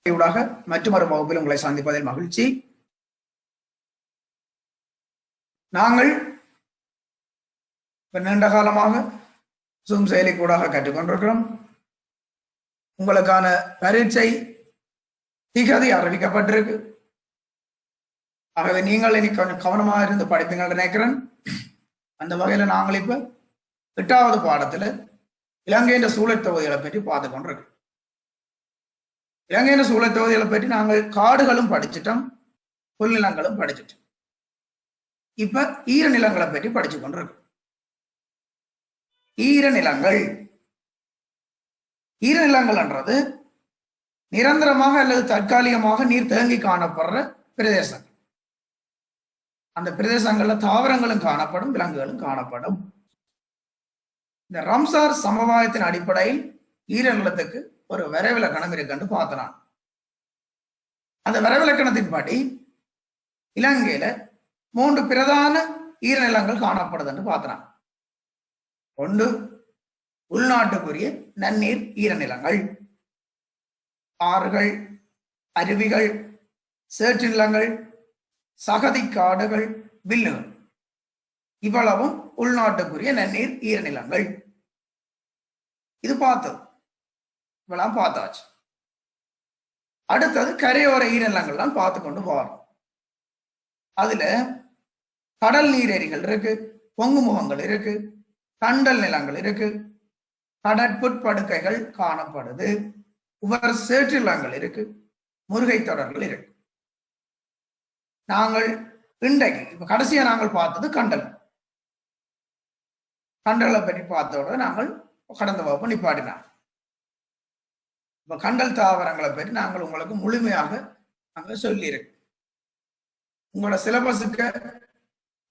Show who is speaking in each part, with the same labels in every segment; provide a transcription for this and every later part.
Speaker 1: ஊடாக மற்றொரு வகுப்பில் உங்களை சந்திப்பதில் மகிழ்ச்சி. நாங்கள் நீண்ட காலமாக ஜூம் செயலி கூடாக கற்றுக்கொண்டிருக்கிறோம். உங்களுக்கான பரீட்சை திகதி அறிவிக்கப்பட்டிருக்கு. ஆகவே நீங்கள் இனி கொஞ்சம் கவனமாக இருந்து படிப்பீங்கள் நினைக்கிறேன். அந்த வகையில நாங்கள் இப்ப 8வது பாடத்துல இலங்கையின் சூழல் தொகுதிகளை பற்றி பார்த்து கொண்டிருக்கிறோம். இலங்கையின் சூழல் தொகுதிகளை பற்றி நாங்கள் காடுகளும் படிச்சுட்டோம், புல்நிலங்களும் படிச்சுட்டோம். இப்ப ஈரநிலங்களை பற்றி படிச்சு கொண்டிருக்கோம். ஈரநிலங்கள்ன்றது நிரந்தரமாக அல்லது தற்காலிகமாக நீர் தேங்கி காணப்படுற பிரதேசங்கள். அந்த பிரதேசங்கள்ல தாவரங்களும் காணப்படும், விலங்குகளும் காணப்படும். இந்த ரம்சார் சமவாயத்தின் அடிப்படையில் ஈரநிலத்துக்கு ஒரு வரைவிலக்கணம் இருக்குன்னு பார்த்தனான். அந்த வரைவிலக்கணத்தின்படி இலங்கையில 3 பிரதான ஈரநிலங்கள் காணப்படுதுன்னு பார்த்தனான். ஒன்று உள்நாட்டுக்குரிய நன்னீர் ஈரநிலங்கள், ஆறுகள், அருவிகள், சேற்று நிலங்கள், சகதி காடுகள், வில்லுகள், இவ்வளவும் உள்நாட்டுக்குரிய நன்னீர் ஈரநிலங்கள். இது பார்த்தது இவ்வளவு பார்த்தாச்சு. அடுத்தது கரையோர ஈரநிலங்கள்லாம் பார்த்து கொண்டு போறோம். அதுல கடல் நீரேரிகள் இருக்கு, பொங்கு முகங்கள் இருக்கு, கண்டல் நிலங்கள் இருக்கு, கடற்புட்படுக்கைகள் காணப்படுது, உவர் சேற்றிலங்கள் இருக்கு, முருகை தொடர்கள் இருக்கு. நாங்கள் இன்றைக்கு இப்ப கடைசியா நாங்கள் பார்த்தது கண்டல். கண்டலை பற்றி பார்த்தோட நாங்கள் கடந்த வகுப்பு நிப்பாட்டினாங்க. இப்ப கண்டல் தாவரங்களை பற்றி நாங்கள் உங்களுக்கு முழுமையாக நாங்கள் சொல்லியிருக்கு. உங்களோட சிலபஸுக்கு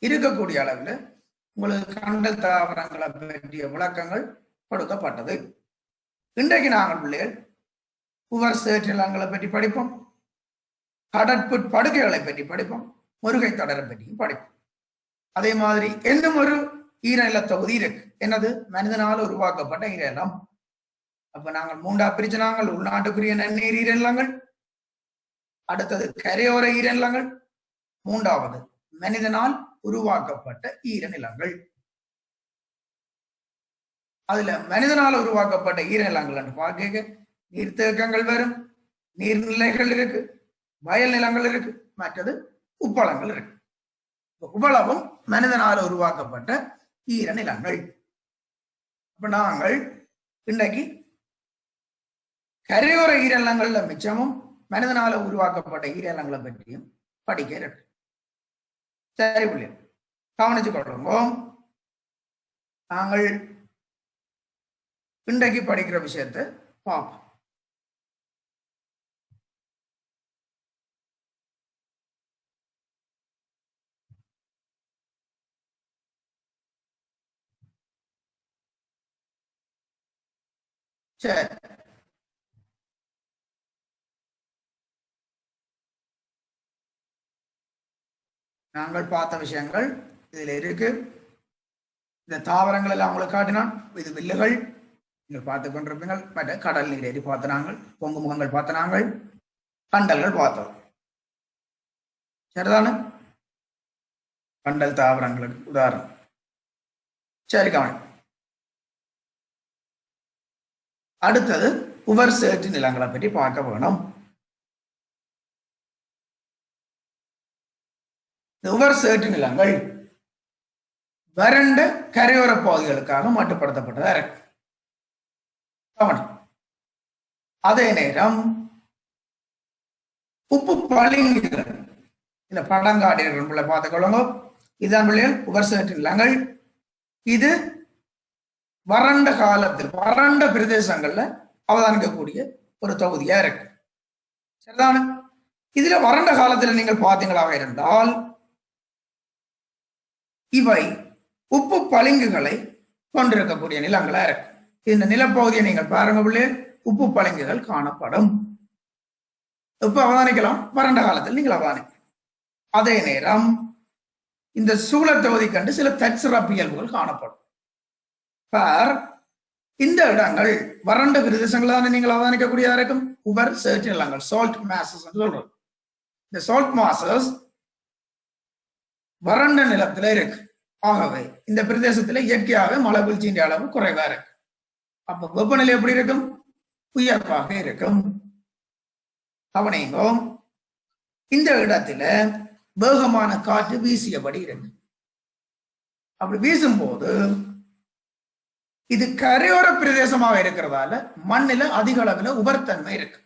Speaker 1: இருக்கக்கூடிய அளவில் உங்களுக்கு கண்டல் தாவரங்களை பற்றிய விளக்கங்கள் கொடுக்கப்பட்டது. இன்றைக்கு நாங்கள் பிள்ளைகள் உவர் சேற்றிலங்களை பற்றி படிப்போம், கடற்புட்படுக்கைகளை பற்றி படிப்போம், முருகை தொடரை பற்றியும் படிப்போம். அதே மாதிரி இன்னும் ஒரு ஈரநில தொகுதி இருக்கு. என்னது? மனிதனால் உருவாக்கப்பட்ட ஈரநிலம். அப்ப நாங்கள் 3ஆ பிரிச்சு நாங்கள் உள்நாட்டுக்குரிய நன்னீர் ஈரநிலங்கள், அடுத்தது கரையோர ஈரநிலங்கள், 3வது மனிதனால் உருவாக்கப்பட்ட ஈரநிலங்கள். அதுல மனிதனால் உருவாக்கப்பட்ட ஈரநிலங்கள் பார்க்க நீர்த்தேக்கங்கள் வரும், நீர்நிலைகள் இருக்கு, வயல் நிலங்கள் இருக்கு, மற்றது உப்பளங்கள் இருக்கு. உப்பளமும் மனிதனால் உருவாக்கப்பட்ட ஈரநிலங்கள். அப்ப நாங்கள் இன்றைக்கு கரையோர ஈரநிலங்கள்ல மிச்சமும் மனிதனால உருவாக்கப்பட்ட ஈரநிலங்களை பற்றியும் படிக்க இருக்கு. சரி பிள்ளைங்க, கவனிச்சு கொள்ளுங்க. நாங்கள் இன்றைக்கு படிக்கிற விஷயத்தை பார்ப்போம். சரி, நாங்கள் பார்த்த விஷயங்கள் இதுல இருக்கு. இந்த தாவரங்கள் எல்லாம் உங்களுக்கு காட்டினான். இது வில்லுகள் நீங்கள் பார்த்து கொண்டிருப்பீங்கள். மற்ற கடல் நீரேறி பார்த்த நாங்கள், பொங்கு முகங்கள் பார்த்த நாங்கள், கண்டல்கள் பார்த்தோம். சரிதானே? கண்டல் தாவரங்களுக்கு உதாரணம். சரி, கவனி. அடுத்தது உவர் சேற்று நிலங்களை பற்றி பார்க்க வேணும். உவர் சேற்று நிலங்கள் வறண்ட கரையோர பகுதிகளுக்காக மட்டுப்படுத்தப்பட்டதா இருக்கு. அதே நேரம் உப்பு பளிங்குகள், இந்த பழங்காடிகளை பார்த்துக்கொள்ளுங்க. இதுதான் பிள்ளைகள் உவர் சேற்று நிலங்கள். இது வறண்ட காலத்தில் வறண்ட பிரதேசங்கள்ல அவதானிக்கக்கூடிய ஒரு தொகுதியா இருக்கு. சரிதானே? இதுல வறண்ட காலத்துல நீங்கள் பார்த்தீங்களாக இருந்தால் இவை உப்பு பளிங்குகளை கொண்டிருக்கக்கூடிய நிலங்களா இருக்கு. இந்த நிலப்பகுதியை நீங்கள் பாருங்க பிள்ளை, உப்பு பளிங்குகள் காணப்படும். இப்ப அவதானிக்கலாம், வறண்ட காலத்தில் நீங்கள் அவதானிக்கலாம். அதே நேரம் இந்த சூழல் தொகுதி கண்டு சில தற்சிறப்பியல்புகள் காணப்படும். இந்த இடங்கள் வறண்ட பிரதேசங்கள் தானே நீங்கள் அவதானிக்கக்கூடியதா இருக்கும். உவர் சேர்த்து நிலங்கள், சால்ட் மாசஸ் சொல்றோம். இந்த சால்ட் மாசஸ் வறண்ட நிலத்துல இருக்கு. ஆகவே இந்த பிரதேசத்துல இயற்கையாகவே மழை வீழ்ச்சியின் அளவு குறைவா இருக்கு. அப்ப வெப்பநிலை எப்படி இருக்கும்? உயர்வாக இருக்கும். கவனிங்கோ, இந்த இடத்துல வேகமான காற்று வீசியபடி இருக்கு. அப்படி வீசும்போது இது கரையோர பிரதேசமாக இருக்கிறதால மண்ணில அதிக அளவுல உபர்த்தன்மை இருக்கு.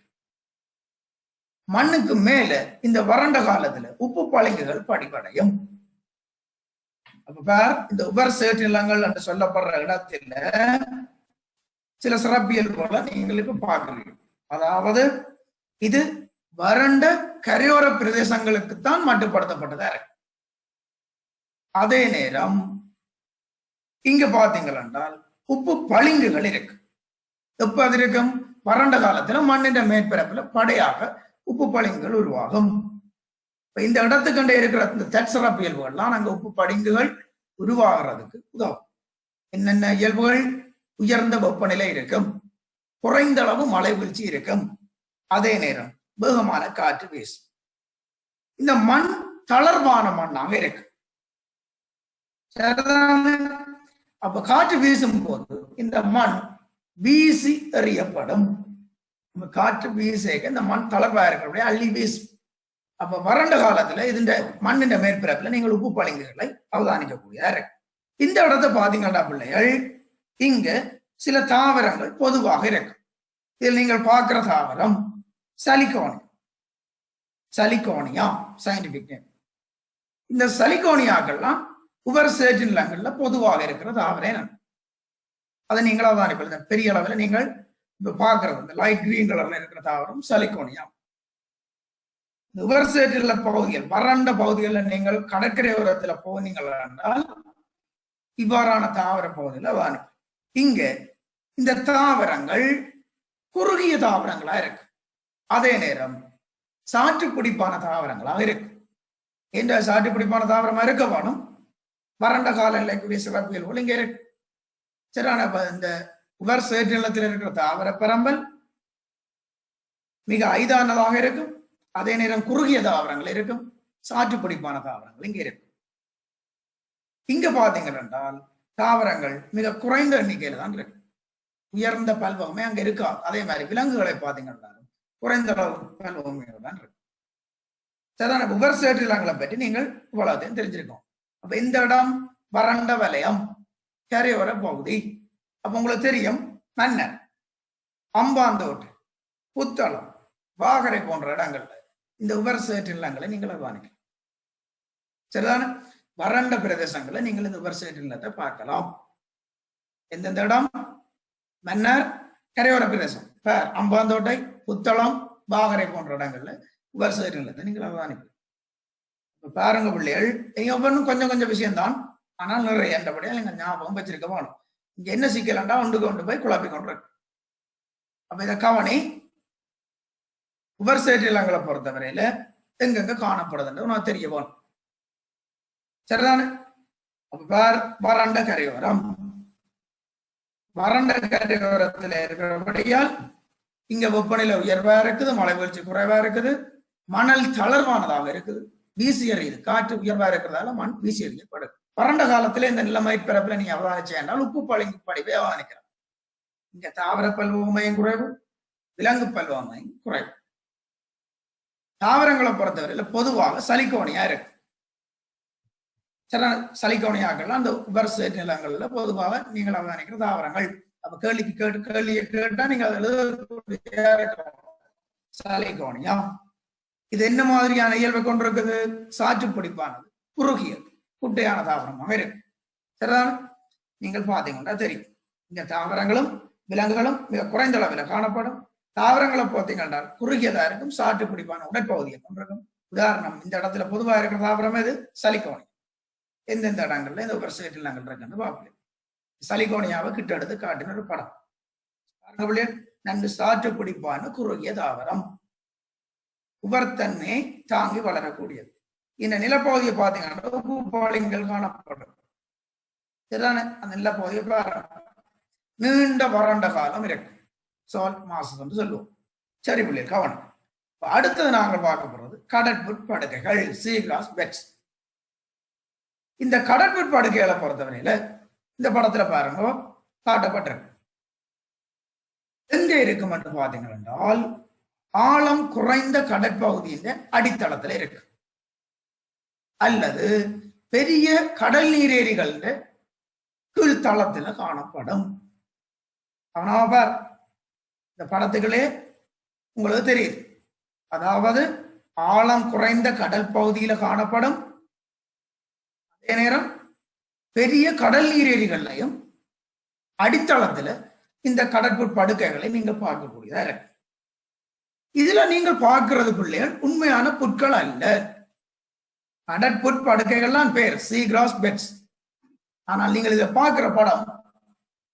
Speaker 1: மண்ணுக்கு மேல இந்த வறண்ட காலத்துல உப்பு பளிங்குகள் படிப்படையும். அப்ப இந்த உபர் சேற்று நிலங்கள் என்று சொல்லப்படுற இடத்துல சில சிறப்பியல்புகளை நீங்களுக்கு பார்க்கிறீங்க. அதாவது இது வறண்ட கரையோர பிரதேசங்களுக்குத்தான் மட்டுப்படுத்தப்பட்டதா இருக்கு. அதே நேரம் இங்க பாத்தீங்கள் என்றால் உப்பு பளிங்குகள் இருக்கு. எப்ப அது இருக்கும்? வறண்ட காலத்துல மண்ணின் மேற்பரப்புல படையாக உப்பு பளிங்குகள் உருவாகும். இந்த இடத்துக்கண்டே இருக்கிற இந்த தற்சிறப்பு இயல்புகள்லாம் அங்க உப்பு பளிங்குகள் உருவாகிறதுக்கு உதவும். என்னென்ன இயல்புகள்? உயர்ந்த வெப்பநிலை இருக்கும், குறைந்த அளவு மழை வீழ்ச்சி இருக்கும், அதே நேரம் வேகமான காற்று வீசும். இந்த மண் தளர்வான மண்ணாக இருக்கு. அப்ப காற்று வீசும் போது இந்த மண் வீசி எறியப்படும். காற்று வீசேக்க இந்த மண் தளர்வா இருக்கிற அள்ளி வீசும். அப்ப வறண்ட காலத்துல இந்த மண்ணின் மேற்பரப்புல நீங்கள் உப்பு பளிங்குகளை அவதானிக்கக்கூடியதா இருக்கு. இந்த இடத்தை பாத்தீங்கன்னா பிள்ளைகள், இங்க சில தாவரங்கள் பொதுவாக இருக்கு. இதில் நீங்கள் பார்க்கிற தாவரம் சலிகோனியா சயின்டிபிக் நேம். இந்த சலிகோனியாக்கள்லாம் உவர் சேற்று நிலங்கள்ல பொதுவாக இருக்கிற தாவரம். அதை நீங்களா தான் பெரிய அளவில் நீங்கள் இப்ப பார்க்கறது இந்த லைட் கிரீன் கலர்ல இருக்கிற தாவரம் சலிகோனியா. உவர் சேற்று நில பகுதிகள், வறண்ட பகுதிகளில் நீங்கள் கடற்கரை ஓரத்துல போனீங்கள் என்றால் இவ்வாறான தாவர பகுதியில் வானி. இங்க இந்த தாவரங்கள் குறுகிய தாவரங்களா இருக்கு. அதே நேரம் சாற்று பிடிப்பான தாவரங்களாக இருக்கு. என்ற சாற்று பிடிப்பான தாவரமா இருக்க வேணும். வறண்ட காலநிலைக்குரிய சிறப்பியல்புகள் இங்க இருக்கு. சரியான இந்த உவர் சேற்று நிலத்தில் இருக்கிற தாவர பரம்பல் மிக ஐதானதாக இருக்கும். அதே நேரம் குறுகிய தாவரங்கள் இருக்கும், சாற்று பிடிப்பான தாவரங்கள் இங்க இருக்கு. இங்க பாத்தீங்க என்றால் தாவரங்கள் மிக குறைந்த எண்ணிக்கையில தான் இருக்கு. உயர்ந்த பல்வகமே அங்க இருக்காது. அதே மாதிரி விலங்குகளை பாத்தீங்கன்னா குறைந்த அளவு பல்வகமையோட தான் இருக்கு. சாதாரண உவர் சேற்று நிலங்களை பற்றி நீங்கள் இவ்வளவுத்தையும் தெரிஞ்சிருக்கோம். அப்ப இந்த இடம் வறண்ட வலயம், கரையோர பகுதி. அப்ப உங்களுக்கு தெரியும், மன்னர், அம்பாந்தோட்டு, புத்தளம், வாகரை போன்ற இடங்கள்ல இந்த உவர் சேற்று நிலங்களை நீங்கள் கவனிக்கலாம். சரிதான? வறண்ட பிரதேசங்களை நீங்கள் இந்த உவர் சேற்று நிலத்தை பார்க்கலாம். எந்தெந்த இடம்? மன்னர், கரையோர பிரதேசம், அம்பாந்தோட்டை, புத்தளம், வாகரை போன்ற இடங்கள்ல உவர் சேற்று நிலத்தை நீங்கள் கவனிக்கலாம். பாருங்க பிள்ளைகள், ஒவ்வொன்றும் கொஞ்சம் கொஞ்சம் விஷயம்தான், ஆனால் நிறைய என்றபடியால் நீங்க ஞாபகம் வச்சிருக்க வேணும். இங்க என்ன சிக்கலண்டா ஒன்று கொண்டு போய் குழப்பி கொண்டிருக்கு. அப்ப இதை கவனி. உவர் சேற்று நிலங்களை பொறுத்தவரையில எங்கெங்க காணப்படுதுன்னு நான் தெரிய வேணும். சரிதானே? அப்ப வறண்ட கரையோரம், வறண்ட கரையோரத்துல இருக்கிறபடியால் இங்க வெப்பநிலை உயர்வா இருக்குது, மழை வீழ்ச்சி குறைவா இருக்குது, மணல் தளர்வானதாக இருக்குது, வீசி எறியுது. காற்று உயர்வா இருக்கிறதால மண் வீசி எறியப்படுது. வறண்ட காலத்துல இந்த நிலமயிர்பரப்புல நீ அவதானிச்சே என்றால் உப்பு பளிங்கு படிவை அவதானிக்கலாம். இங்க தாவர பல்வகமையும் குறைவு, விலங்கு பல்வகமையும் குறைவு. தாவரங்களை பொறுத்தவரையில பொதுவாக சலிகோனியா இருக்கு. சலிகோனியாக்கள்லாம் அந்த உவர் சேற்று நிலங்கள்ல பொதுவாக நீங்கள் அவதானிக்கிற தாவரங்கள். அப்ப கேள்வியை கேட்டா நீங்க சலிகோனியா. இது என்ன மாதிரியான இயல்பை கொண்டிருக்குது? சாற்று பிடிப்பானது, குறுகியது, குட்டையான தாவரமாக இருக்கு. சரிதான? நீங்கள் பாத்தீங்கன்னா தெரியும், இந்த தாவரங்களும் விலங்குகளும் மிக குறைந்த அளவில் காணப்படும். தாவரங்களை பார்த்தீங்கன்னா குறுகியதா இருக்கும், சாற்று பிடிப்பான உடற்பகுதியை கொண்டிருக்கும். உதாரணம், இந்த இடத்துல பொதுவாக இருக்கிற தாவரம் எது? சலிகோனியா. எந்தெந்த இடங்கள்ல இந்த உவர் சேற்று நிலங்கள் இருக்குன்னு பார்க்கலாம். சலிகோனியாவை கிட்ட எடுத்து காட்டின ஒரு படம் பாருங்க. நன்கு சாற்று பிடிப்பான குறுகிய தாவரம், உபர்த்தன்மையை தாங்கி வளரக்கூடியது. இந்த நிலப்பகுதியை பார்த்தீங்கன்னா உப்பு பாலிங்கள் காணப்படும். சரிதானே? அந்த நிலப்பகுதியை நீண்ட வறண்ட காலம் இருக்கு, சால்ட் மாசம் என்று சொல்லுவோம். சரி பிள்ளைகள் கவனம். அடுத்தது நாங்கள் பார்க்க போறது கடற்புட்படுக்கைகள், சீகிராஸ் பெட்ஸ். இந்த கடற்புட்படுக்கைகளை பொறுத்தவரையில இந்த படத்துல பாருங்க காட்டப்பட்டிருக்கு. எங்க இருக்கும் என்று பார்த்தீங்கள் என்றால் ஆழம் குறைந்த கடற்பகுதியின் அடித்தளத்துல இருக்கு, அல்லது பெரிய கடல் நீரேரிகள் கீழ்த்தளத்துல காணப்படும். ஆனால் இந்த படத்துகளே உங்களுக்கு தெரியுது. அதாவது ஆழம் குறைந்த கடல் பகுதியில காணப்படும், அதே நேரம் பெரிய கடல் நீரேரிகள்லையும் அடித்தளத்துல இந்த கடற்புட்படுக்கைகளை நீங்கள் பார்க்கக்கூடியதா இருக்கு. இதுல நீங்கள் பார்க்கிறது பிள்ளைகள் உண்மையான புட்கள் அல்ல. கடற்புட்படுக்கைகள்லாம் பேர் சீகிராஸ் பெட்ஸ். ஆனால் நீங்கள் இதை பார்க்கிற படம்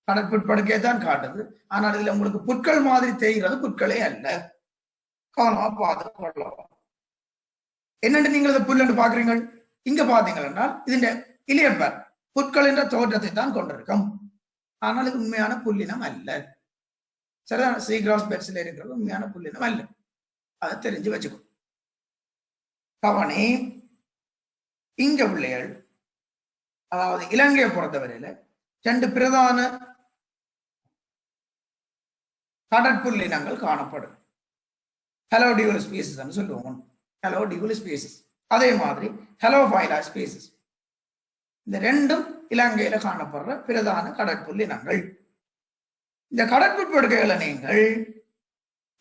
Speaker 1: கடற்புட்படுக்கையை தான் காட்டுது. ஆனால் இதுல உங்களுக்கு புட்கள் மாதிரி தெரிகிறது புட்களே அல்ல. கவனமா பார்த்து கொள்ளலாம். என்னென்று நீங்கள் இதை புல் என்று பாக்குறீங்க. இங்க பாத்தீங்கன்னா இதுல இளையப்பர் புட்கள் என்ற தோற்றத்தை தான் கொண்டிருக்கும். ஆனால் இது உண்மையான புல்லினம் அல்ல. சரிதான், சீகிராஸ் பெட்ஸ்ல இருக்கிறது உண்மையான புல்லினம் அல்ல. அதை தெரிஞ்சு வச்சுக்கோ. கவனி, இங்க பிள்ளைகள் அதாவது இலங்கையை பொறுத்தவரையில 2 பிரதான கடற்புல்லினங்கள் காணப்படும். ஹெலோடியூல் ஸ்பீசிஸ் சொல்லுவோம். ஹெலோடியூல் ஸ்பீசிஸ், அதே மாதிரி ஹெலோபைலா ஸ்பீசிஸ். இந்த ரெண்டும் இலங்கையில காணப்படுற பிரதான கடற்புல்லினங்கள். இந்த கடற்புட்படுக்கைகளை நீங்கள்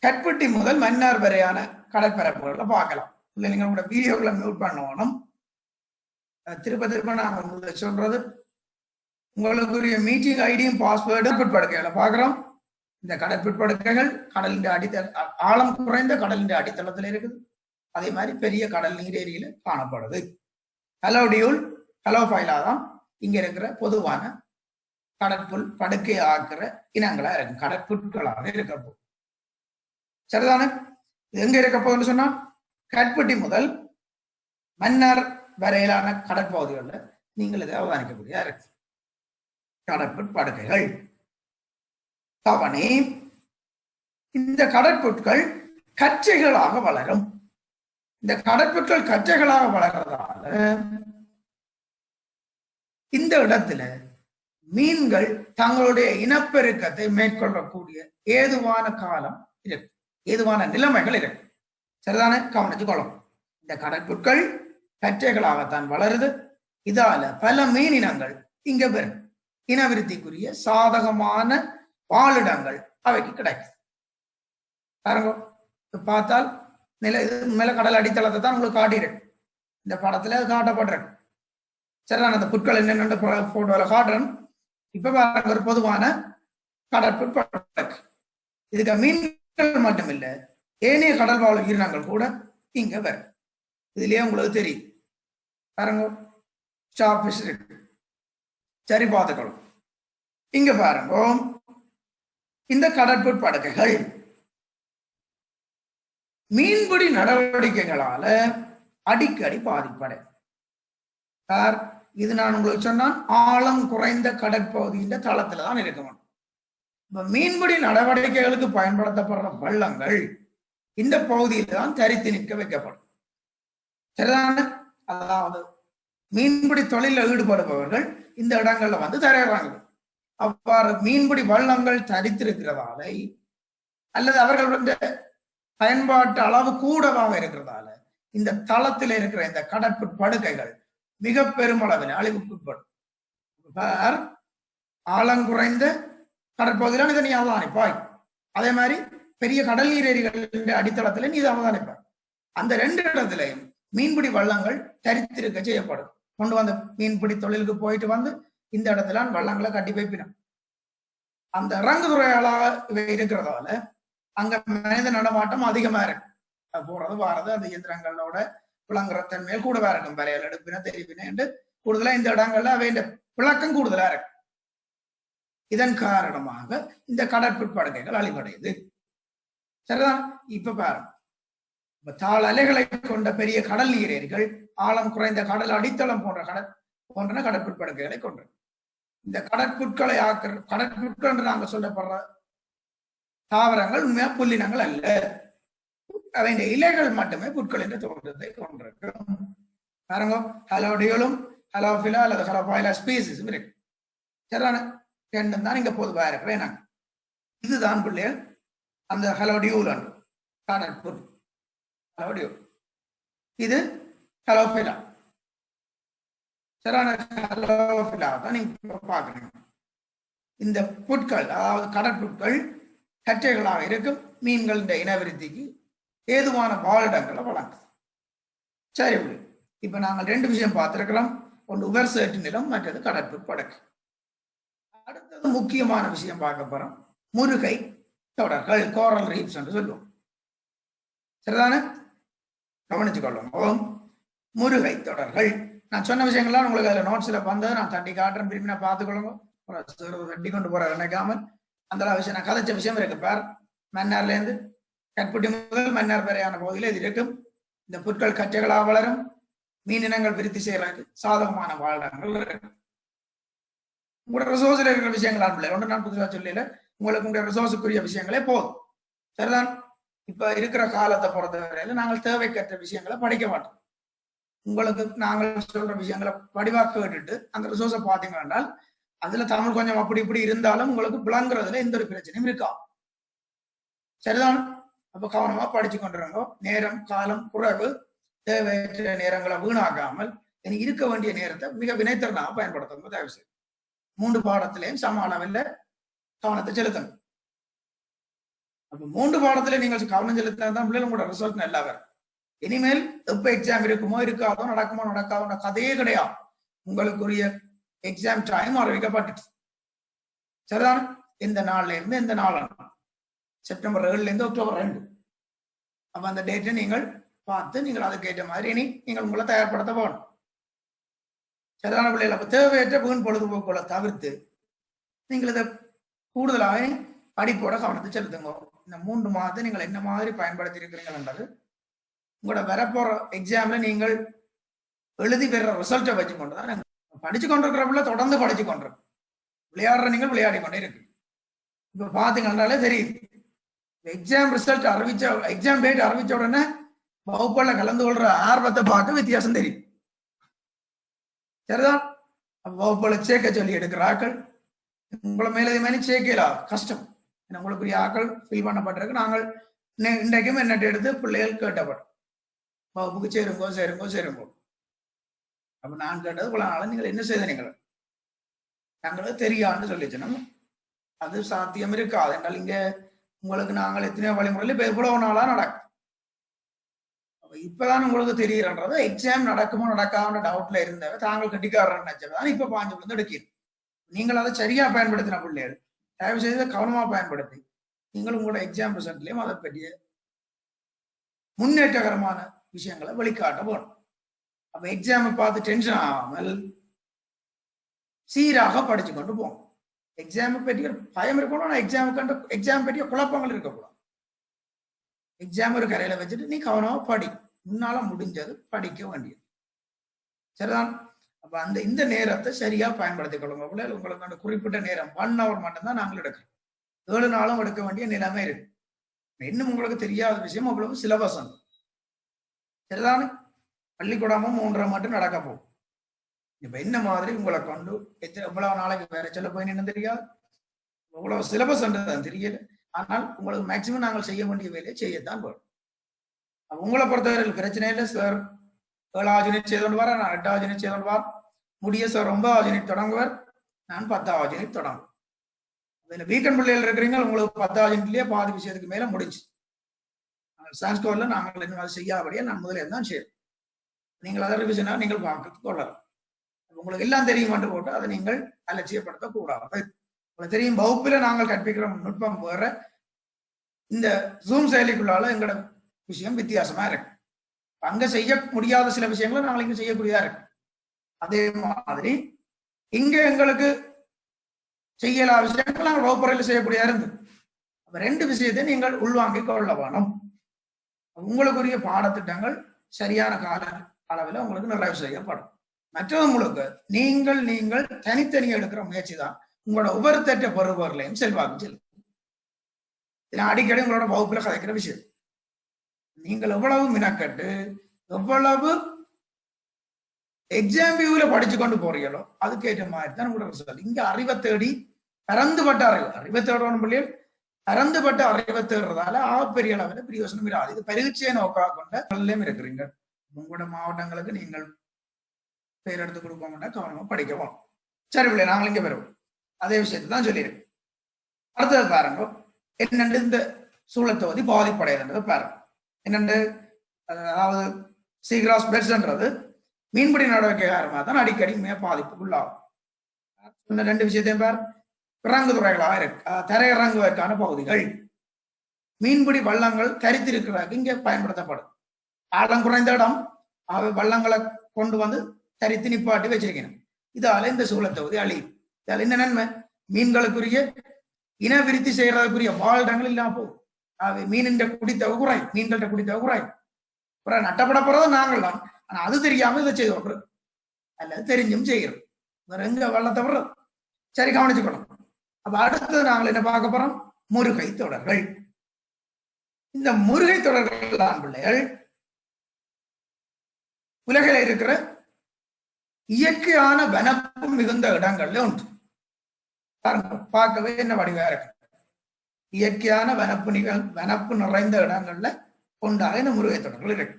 Speaker 1: கட்பட்டி முதல் மன்னார் வரையான கடற்பரப்புகளை பார்க்கலாம். இல்லை நீங்க உங்களோட வீடியோக்களை மியூட் பண்ணணும். திருப்ப நாங்க சொல்றது உங்களுக்குரிய மீட்டிங் ஐடியும் பாஸ்வேர்டு படுக்கைகளை பார்க்கிறோம். இந்த கடற்புட்படுக்கைகள் கடலின் ஆழம் குறைந்த கடலின் அடித்தளத்தில் இருக்குது. அதே மாதிரி பெரிய கடல் நீரேரியில காணப்படுது. ஹெலோடியூல் ஹெலோபைலா தான் இங்க இருக்கிற பொதுவான கடற்புல் படுக்கை ஆக்குற இனங்களா இருக்கு, கடற்புட்களாக இருக்கப்போ. சரிதானே? எங்க இருக்கப்போன்னு சொன்னா கட்பட்டி முதல் மன்னார் வரையிலான கடற்பகுதிகளில் நீங்கள் இதை அவதானிக்கக்கூடிய இருக்கு கடற்புட்படுக்கைகள். கவனி, இந்த கடற்புட்கள் கற்றைகளாக வளரும். இந்த கடற்புட்கள் கற்றைகளாக வளர்றதால இந்த இடத்துல மீன்கள் தங்களுடைய இனப்பெருக்கத்தை மேற்கொள்ளக்கூடிய ஏதுவான காலம் இருக்கு, ஏதுவான நிலைமைகள் இருக்கு. சரிதானே? கவனிச்சு கொள்ளும். இந்த கடற்புட்கள் கற்றைகளாகத்தான் வளருது. இதால பல மீன் இனங்கள் இங்க பெறும். இனவிருத்திக்குரிய சாதகமான வாழிடங்கள் அவைக்கு கிடைக்கும். பாருங்க, பார்த்தால் மேல கடல் அடித்தளத்தை தான் உங்களுக்கு காட்டியிருக்கு. இந்த படத்துல அது காட்டப்பட்டிருக்கு. சரிதான், அந்த புட்கள் என்னென்ன போட்டோல காட்டுறேன். இப்ப பாருங்க, ஒரு பொதுவான கடற்புட்படுக்கை. இதுக்கு மீன்கள் மட்டுமில்ல, ஏனைய கடல் வாழ் உயிரினங்கள் கூட இங்க வரும். இதுலயே உங்களுக்கு தெரியும். பாருங்க, ஸ்டார் ஃபிஷ் இருக்கு. சரி, பார்த்துக்கணும். இங்க பாருங்க, இந்த கடற்புட்படுக்கைகள் மீன்பிடி நடவடிக்கைகளால அடிக்கடி பாதிப்படை. இது நான் உங்களுக்கு சொன்னால் ஆழம் குறைந்த கடற்பகுதியின் தளத்துல தான் இருக்கணும். இப்ப மீன்பிடி நடவடிக்கைகளுக்கு பயன்படுத்தப்படுற வள்ளங்கள் இந்த பகுதியில் தான் தரித்து நிற்க வைக்கப்படும். சரிதான? அதாவது மீன்பிடி தொழிலில் ஈடுபடுபவர்கள் இந்த இடங்கள்ல வந்து தரையிறாங்க. அவ்வாறு மீன்பிடி வள்ளங்கள் தரித்திருக்கிறதால அல்லது அவர்களுடைய பயன்பாட்டு அளவு கூடவாக இருக்கிறதால இந்த தளத்தில் இருக்கிற இந்த கடற்புட்படுக்கைகள் மிக பெருமளவில் அழிவுக்குட்படும். ஆழங்குறைந்த கடற்பகுதியில இதை நீ அவதானிப்பாய். அதே மாதிரி பெரிய கடல் நீரேரிகளின் அடித்தளத்துல நீ இதை அவதானிப்பாய். அந்த 2 இடத்திலையும் மீன்பிடி வள்ளங்கள் தரித்திருக்க செய்யப்படும். கொண்டு வந்து மீன்பிடி தொழிலுக்கு போயிட்டு வந்து இந்த இடத்துல வள்ளங்களை கட்டி வைப்பினோம். அந்த இறங்குதுறையாளாக இருக்கிறதால அங்க மனித நடமாட்டம் அதிகமா இருக்கு. போறது வாரது அந்த இயந்திரங்களோட விளங்குற தன்மையில் கூடவா இருக்கும். வரையல் எடுப்பின தெரிவின என்று கூடுதலா இந்த இடங்கள்ல அவை விளக்கம் கூடுதலா இருக்கு. இதன் காரணமாக இந்த கடற்புட்படுக்கைகள் அழிவடையுது. சரிதான்? இப்ப பாருங்க, தாழ் அலைகளை கொண்ட பெரிய கடல் நீரேரிகள், ஆழம் குறைந்த கடல் அடித்தளம் போன்ற கடற்புட்படுக்கைகளை கொண்டு இந்த கடற்புட்களை கடற்புட்கள் என்று நாங்க சொல்லப்படுற தாவரங்கள் உண்மையா புல்லினங்கள் அல்ல. அவை இலைகள் மட்டுமே புட்களின் தோற்றத்தை கொண்டிருக்கும். பாருங்க, ஹலோடியோலும் ஹலோபிலா அல்லது ஹலோபாயிலா ஸ்பீசிஸும் இருக்கு. சரிதான? ரெண்டும் தான் இங்க பொதுவா இருக்கிறேன் நாங்க. இதுதான் பிள்ளைகள் அந்த ஹலோடியூல் புட் ஹலோடியூல். இது ஹலோபிலா. சரியான ஹலோபிலா தான் நீங்க பாக்குறீங்க. இந்த புட்கள், அதாவது கடற்புட்கள் கற்றைகளாக இருக்கும் மீன்கள் இனவிருத்திக்கு ஏதுவான வாழிடங்களை வழங்குது. சரி, இப்ப நாங்கள் ரெண்டு விஷயம் பார்த்திருக்கிறோம். ஒன்று உவர் சேட்டு நிலம், மற்றது கடற்புட் படகு. அடுத்தது முக்கியமான விஷயம் பார்க்க போறோம், முருகை தொடர்கள், கோரல் ரீப்ஸ் என்று சொல்லுவோம். சரிதானே? கவனிச்சு கொள்ளும். முருகை தொடர்கள் நான் சொன்ன விஷயங்கள்லாம் உங்களுக்கு அதுல நோட்ஸ்ல வந்தது நான் தட்டி காட்டுறேன். திரும்பி நான் பார்த்துக்கொள்ளுங்க. தட்டி கொண்டு போற நினைக்காமல் அந்த விஷயம் நான் கதைச்ச விஷயம் இருக்கு பார். மன்னார்ல இருந்து கட்புட்டி முதல் மன்னார் வரையான பகுதியில் இது இருக்கும். இந்த புட்கள் கற்றைகளாக வளரும், மீனினங்கள் விருத்தி செய்யறதுக்கு சாதகமான வாழ்டங்கள் இருக்கு. உங்களோட ரிசோர்ஸ்ல இருக்கிற விஷயங்கள் பிள்ளை ஒன்று நான் புதுசாக சொல்லல, உங்களுக்கு உங்களுடைய ரிசோர்ஸுக்குரிய விஷயங்களே போதும். சரிதான்? இப்ப இருக்கிற காலத்தை பொறுத்தவரையில நாங்கள் தேவைக்கற்ற விஷயங்களை படிக்க மாட்டோம். உங்களுக்கு நாங்கள் சொல்ற விஷயங்களை படிவாக்க விட்டுட்டு அந்த ரிசோர்ஸை பார்த்தீங்கன்னா அதுல தமிழ் கொஞ்சம் அப்படி இப்படி இருந்தாலும் உங்களுக்கு விளங்குறதுல எந்த ஒரு பிரச்சனையும் இருக்கா. சரிதான்? அப்ப கவனமா படிச்சு கொண்டிருங்க. நேரம் காலம் குறைவு, தேவையற்ற நேரங்களை வீணாக்காமல் எனக்கு இருக்க வேண்டிய நேரத்தை மிக வினைத்திறனாக பயன்படுத்துங்க. தயவு செய்து 3 பாடத்திலையும் சம அளவில் கவனத்தை செலுத்துங்க. அப்ப 3 பாடத்திலே நீங்கள் கவனம் செலுத்தினா பிள்ளைகள் உங்களோட ரிசல்ட் நல்லா வரும். இனிமேல் எப்ப எக்ஸாம் இருக்குமோ இருக்காதோ, நடக்குமோ நடக்காதோ கதையே கிடையாது. உங்களுக்குரிய எக்ஸாம் டைம் அறிவிக்கப்பட்டுச்சு. சரிதான்? இந்த நாள்ல இருந்து இந்த நாள் செப்டம்பர் 7ல இருந்து அக்டோபர் 2. அப்ப அந்த டேட்டை நீங்கள் பார்த்து நீங்கள் அதுக்கேற்ற மாதிரி இனி நீங்கள் உங்களை தயார்படுத்த போகணும். சரிதான பிள்ளைகள்? அப்ப தேவையற்ற வீண் பொழுதுபோக்குகளை தவிர்த்து நீங்கள் இதை கூடுதலாக படிப்போட கவனத்தை செலுத்துங்க. இந்த 3 மாதத்தை நீங்கள் என்ன மாதிரி பயன்படுத்தி இருக்கிறீங்கன்றது உங்களோட வரப்போற எக்ஸாம்ல நீங்கள் எழுதி பெற ரிசல்ட்டை வச்சு கொண்டுதான் படிச்சு கொண்டிருக்கிற பிள்ளை தொடர்ந்து படிச்சு கொண்டிருக்கும். விளையாடுற நீங்கள் விளையாடி கொண்டே இருக்கு. இப்ப பாத்தீங்கன்னாலே தெரியுது, எக்ஸாம் ரிசல்ட் எக்ஸாம் டேட் அறிவிச்ச உடனே வகுப்புல கலந்து கொள்ற ஆர்வத்தை பார்த்து வித்தியாசம் தெரியும். சரிதான்? வகுப்புல சேர்க்க சொல்லி எடுக்கிற ஆக்கள் உங்களை மேலதிகமான சேர்க்கல கஷ்டம். உங்களுக்குரிய ஆக்கள் ஃபில் பண்ணப்பட்டிருக்கு. நாங்கள் இன்றைக்கும் என்னட்டு எடுத்து பிள்ளைகள் கேட்டப்படும் வகுப்புக்கு சேருங்கோ. அப்ப நான் கேட்டது பல நாள் நீங்கள் என்ன செய்த நீங்கள் நாங்களே தெரியான்னு சொல்லிச்சு. அது சாத்தியம் இருக்காது என்றால் இங்க உங்களுக்கு நாங்கள் எத்தனையோ வழிமுறையில் இப்ப எவ்வளவு நாளா நடக்கும். இப்பதான் உங்களுக்கு தெரியுறன்றது எக்ஸாம் நடக்குமோ நடக்காம டவுட்ல இருந்தவ தாங்கள் கட்டிக்காரன்னு நினைச்சதான் இப்ப 5 விழுந்து எடுக்கணும். நீங்கள் அதை சரியா பயன்படுத்தின பிள்ளைகள் தயவு செய்து கவனமா பயன்படுத்தி நீங்கள் உங்களோட எக்ஸாம் ரிசல்ட்லயும் அதை பற்றிய முன்னேற்றகரமான விஷயங்களை வெளிக்காட்ட போகணும். அப்ப எக்ஸாமை பார்த்து டென்ஷன் ஆகாமல் சீராக படிச்சு கொண்டு போகணும். எக்ஸாமை பற்றிய பயம் இருக்கணும், ஆனா எக்ஸாம் பற்றிய குழப்பங்கள் இருக்கக்கூடாது. எக்ஸாம் ஒரு கரையில வச்சுட்டு நீ கவனமா படி, முன்னால முடிஞ்சது படிக்க வேண்டியது. சரிதான்? அப்ப இந்த நேரத்தை சரியா பயன்படுத்திக் கொள்ளுங்க. உங்களுக்கு அந்த குறிப்பிட்ட நேரம் 1 hour மட்டும்தான் நாங்கள் எடுக்கிறோம். 7 நாளும் எடுக்க வேண்டிய நிலைமை இருக்கு. இன்னும் உங்களுக்கு தெரியாத விஷயம் அவ்வளவு சிலபஸ். சரிதானே? பள்ளிக்கூடமும் 3:30 மட்டும் நடக்க போகும். இப்ப என்ன மாதிரி உங்களை கொண்டு எவ்வளவு நாளைக்கு வேற சொல்ல போய் நின்று தெரியாது, எவ்வளவு சிலபஸ் என்றதான் தெரியல. ஆனால் உங்களுக்கு மேக்சிமம் நாங்கள் செய்ய வேண்டிய வேலையை செய்யத்தான் போடும். உங்களை பொறுத்தவரை பிரச்சனை இல்லை. சார் 7வது யூனிட் செய்து கொண்டு வர, நான் 8வது யூனிட் செய்து கொண்டு வர முடிய சார் 9வது யூனிட் தொடங்குவார், நான் 10வது யூனிட் தொடங்குவேன். அதுல வீக்கெண்ட் பிள்ளைகள் இருக்கிறீங்க, உங்களுக்கு 10வது யூனிட்லயே பாதி விஷயத்துக்கு மேல முடிச்சு. சான்ஸ்கோர்ல நாங்கள் என்ன செய்யாதபடியா நான் முதல்ல தான் செய்யறோம். நீங்கள் அதை ரிவிஷனா நீங்கள் பார்க்க கொள்ளலாம். உங்களுக்கு எல்லாம் தெரியுமான்னு போட்டு அதை நீங்கள் அலட்சியப்படுத்த கூடாது. உங்களுக்கு தெரியும், வகுப்புல நாங்கள் கற்பிக்கிற நுட்பம் வேற, இந்த ஜூம் செயலிக்குள்ளால எங்களோட விஷயம் வித்தியாசமா இருக்கு. அங்க செய்ய முடியாத சில விஷயங்களை நாங்கள் இங்க செய்யக்கூடியதா இருக்கு. அதே மாதிரி இங்க எங்களுக்கு செய்யலாத விஷயங்கள் நாங்கள் வகுப்பறையில் செய்யக்கூடியதா இருந்து. அப்ப 2 விஷயத்தை நீங்கள் உள்வாங்கிக் கொள்ள வேணும். உங்களுக்குரிய பாடத்திட்டங்கள் சரியான கால அளவில் உங்களுக்கு நிறைவு செய்யப்படும். மற்றது முழுக்க நீங்கள் தனித்தனியாக எடுக்கிற முயற்சி தான் உங்களோட உபரித்தற்ற பெறுபவர்களையும் செல்வாக்கு செல்லும். நான் அடிக்கடி உங்களோட வகுப்புல கதைக்கிற விஷயம். நீங்கள் எவ்வளவு மினக்கட்டு எவ்வளவு எக்ஸாம் வியூல படிச்சு கொண்டு போறீங்களோ அதுக்கேற்ற மாதிரி தான் உங்களோட ரிசல்ட். இங்க அறிவை தேடி பறந்துபட்ட அறிவை தேடணும் பிள்ளைகள். பறந்துபட்ட அறிவை தேடுறதால பெரிய அளவில் பிரயோசனம் இராது. இது பரீட்சையை நோக்காக கொண்ட நல்லம் இருக்கிறீங்க. உங்களோட மாவட்டங்களுக்கு நீங்கள் பேர் எடுத்து கொடுக்க மாட்டா கவனமா படிக்கவும். சரி பிள்ளை, நாங்கள் இங்க பெறுவோம் அதே விஷயத்தை தான் சொல்லியிருக்கேன். அடுத்தது பாருங்க, என்னென்று இந்த சூழத்தொகுதி பாதிப்படையதுன்றது பாருங்க. என்னென்று அதாவது சீக்ராஸ் பெட்ஸ்ன்றது மீன்பிடி நடவடிக்கை காரணமாக தான் அடிக்கடி பாதிப்புக்குள்ளாகும். இந்த ரெண்டு விஷயத்தையும் பார். இறங்கு துறைகளாக இருக்கு, தரையிறங்குவதற்கான பகுதிகள், மீன்பிடி வள்ளங்கள் தரித்திருக்கிறதுக்கு இங்கே பயன்படுத்தப்படும். ஆழம் குறைந்த இடம், வள்ளங்களை கொண்டு வந்து தரித்து நிப்பாட்டி வச்சிருக்கணும். இதால இந்த சூழத்தொகுதி அழியும். இதால என்ன நன்மை? மீன்களுக்குரிய இன விருத்தி செய்யறதுக்குரிய வாழ்டங்கள் இல்லாம போகும். மீனின் குடித்தவ குறை, மீன்கள்ட்ட குடித்தவ குறை. நட்டப்பட போறது நாங்கள் தான். ஆனா அது தெரியாம இதை செய்து கொள்றது அல்லது தெரிஞ்சும் செய்யறது. வேற எங்க வள்ளத்தை வர்றது? சரி, கவனிச்சுக்கணும். அப்ப அடுத்தது நாங்கள் என்ன பார்க்க போறோம்? முருகை தொடர்கள். இந்த முருகை தொடர்கள் தான் பிள்ளைகள் உலகில் இருக்கிற இயற்கையான வனப்பு மிகுந்த இடங்கள்ல ஒன்று. பார்க்கவே என்ன வடிவா இருக்கு. இயற்கையான வனப்பு நிறைந்த இடங்கள்ல ஒன்றாக இந்த முருகை தொடர்கள் இருக்கு.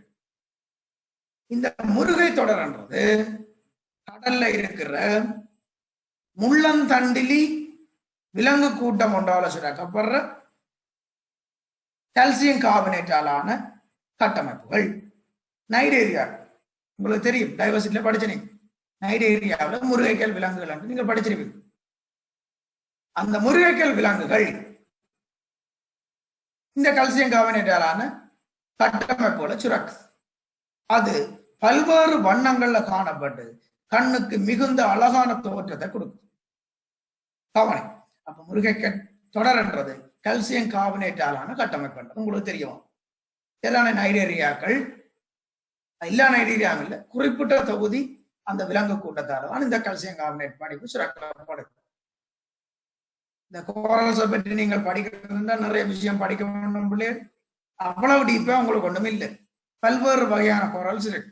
Speaker 1: இந்த முருகை தொடர்ன்றது கடல்ல இருக்கிற முள்ளந்தண்டிலி விலங்கு கூட்டம் ஒன்றால சுரக்கப்படுற கால்சியம் கார்பனேட்டாலான கட்டமைப்புகள். நைடேரியா உங்களுக்கு தெரியும், டைவர்சிட்டியில படிச்சிருக்கீங்க. நைடேரியாவில் முருகைக்கல் விலங்குகள் என்று நீங்க படிச்சிருப்பீங்க. அந்த முருகைக்கல் விலங்குகள் இந்த கால்சியம் கார்பனேட்டாலான கட்டமைப்புகளை சுரக்கு. அது பல்வேறு வண்ணங்கள்ல காணப்பட்டு கண்ணுக்கு மிகுந்த அழகான தோற்றத்தை கொடுக்கும். கவனி. அப்ப முருகைக்கல் தொடர்ன்றது கால்சியம் கார்பனேட்டாலான கட்டமைப்பு உங்களுக்கு தெரியும். எல்லா நைடேரியாக்கள் எல்லா நைடேரியாவும் இல்லை, குறிப்பிட்ட தொகுதி அந்த விலங்கு கூட்டத்தால தான் இந்த கால்சியம் கார்பனேட் படிப்பு சுரக்கப்படும். இந்த கோரல்ஸை பற்றி நீங்கள் படிக்கிறதுனா நிறைய விஷயம் படிக்க வேண்டும் பிள்ளைகள். அவ்வளவு டீப்பா உங்களுக்கு ஒண்ணுமே இல்லை. பல்வேறு வகையான கோரல்ஸ் இருக்கு.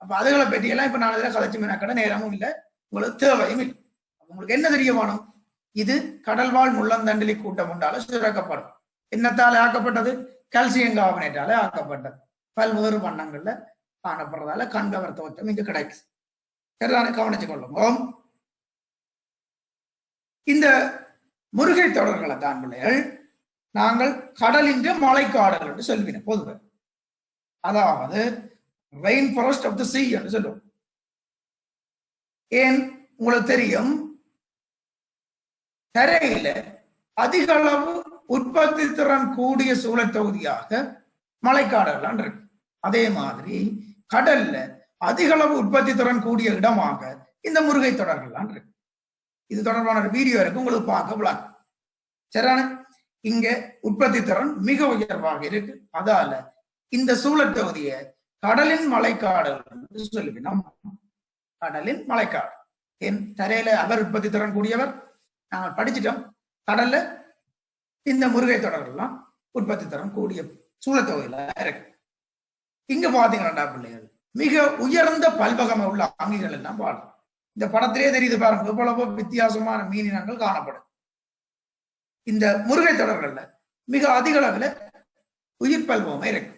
Speaker 1: அப்ப அதுகளை பற்றியெல்லாம் இப்ப நான் இதில் கதைச்சு மீனாக்கட நேரமும் இல்லை, உங்களுக்கு தேவையும் இல்லை. உங்களுக்கு என்ன தெரிய வேணும்? இது கடல்வாழ் முள்ளந்தண்டிலி கூட்டம் உண்டால சுரக்கப்படும். என்னத்தால ஆக்கப்பட்டது? கால்சியம் கார்பனேட்டால ஆக்கப்பட்டது. பல்வேறு வண்ணங்கள்ல காணப்படுறதால கண்கவர் தோற்றம் இங்கு கிடைக்கும். எல்லாரும் கவனிச்சு கொள்ளும். இந்த முருகை தொடர்களை தான் பிள்ளைகள் நாங்கள் கடலின் மலைக்காடுகள் என்று சொல்வினோம் பொதுவாக. அதாவது ரெயின் ஃபாரஸ்ட் ஆஃப் தி சீ என்று சொல்லுவோம். ஏன் உங்களுக்கு தெரியும், தரையில அதிக அளவு உற்பத்தி திறன் கூடிய சூழல் தொகுதியாக மலைக்காடுகள் இருக்கு. அதே மாதிரி கடல்ல அதிக அளவு உற்பத்தி திறன் கூடிய இடமாக இந்த முருகை தொடர்கள் இருக்கு. இது தொடர்பான ஒரு வீடியோ இருக்கு, உங்களுக்கு பார்க்கலாம். சரியான இங்க உற்பத்தி திறன் மிக உயர்வாக இருக்கு. அதால இந்த சூழல் தொகுதியை கடலின் மலைக்காடுகள் சொல்லுவினோம். கடலின் மலைக்காடு. என் தரையில அவர் உற்பத்தி திறன் கூடியவர் நாங்கள் படிச்சுட்டோம். கடல்ல இந்த முருகை தொடர்கள்லாம் உற்பத்தி திறன் கூடிய சூழல் தொகுதியில இருக்கு. இங்க பாத்தீங்கன்னா பிள்ளைகள் மிக உயர்ந்த பல்வகமை உள்ள அங்கிகள் எல்லாம் பாடும். இந்த படத்திலே தெரியுது பாருங்க, எவ்வளவோ வித்தியாசமான மீனினங்கள் காணப்படும். இந்த முருகை தொடர்கள்ல மிக அதிக அளவில் உயிர் பல்வகமை இருக்கு.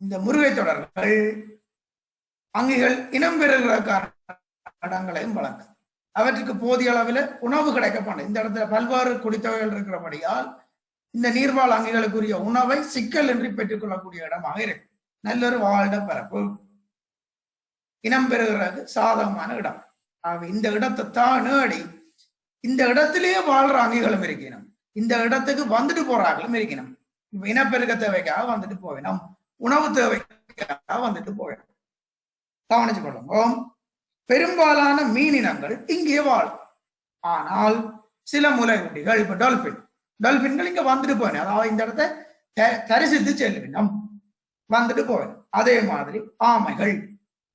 Speaker 1: இந்த முருகை தொடர்கள் அங்கிகள் இனம் பெறுவதற்கான இடங்களையும் வழங்கும். அவற்றுக்கு போதிய அளவில் உணவு கிடைக்கப்படும். இந்த இடத்துல பல்வேறு குடித்தொகைகள் இருக்கிறபடியால் இந்த நீர்வாழ் அங்கிகளுக்குரிய உணவை சிக்கல் இன்றி பெற்றுக் கொள்ளக்கூடிய இடமாக இருக்கு. நல்லொரு வாழ்ந்த பரப்பு, இனம் பெறுகிறது சாதகமான இடம். இந்த இடத்தை தான் நேடி இந்த இடத்திலேயே வாழ்ற அங்கிகளும் இருக்கணும். இந்த இடத்துக்கு வந்துட்டு போறாங்களும் இருக்கணும். இனப்பெருக்க தேவைக்காக வந்துட்டு போவேணும், உணவு தேவைக்காக வந்துட்டு போவேணும். கவனிச்சு கொள்ளுங்க. பெரும்பாலான மீனினங்கள் இங்கே வாழும். ஆனால் சில முலைகுட்டிகள், இப்ப டால்பின்கள் இங்க வந்துட்டு போவேன். அதாவது இந்த இடத்தை தரிசித்து செல்லுவினம், வந்துட்டு போவேன். அதே மாதிரி ஆமைகள்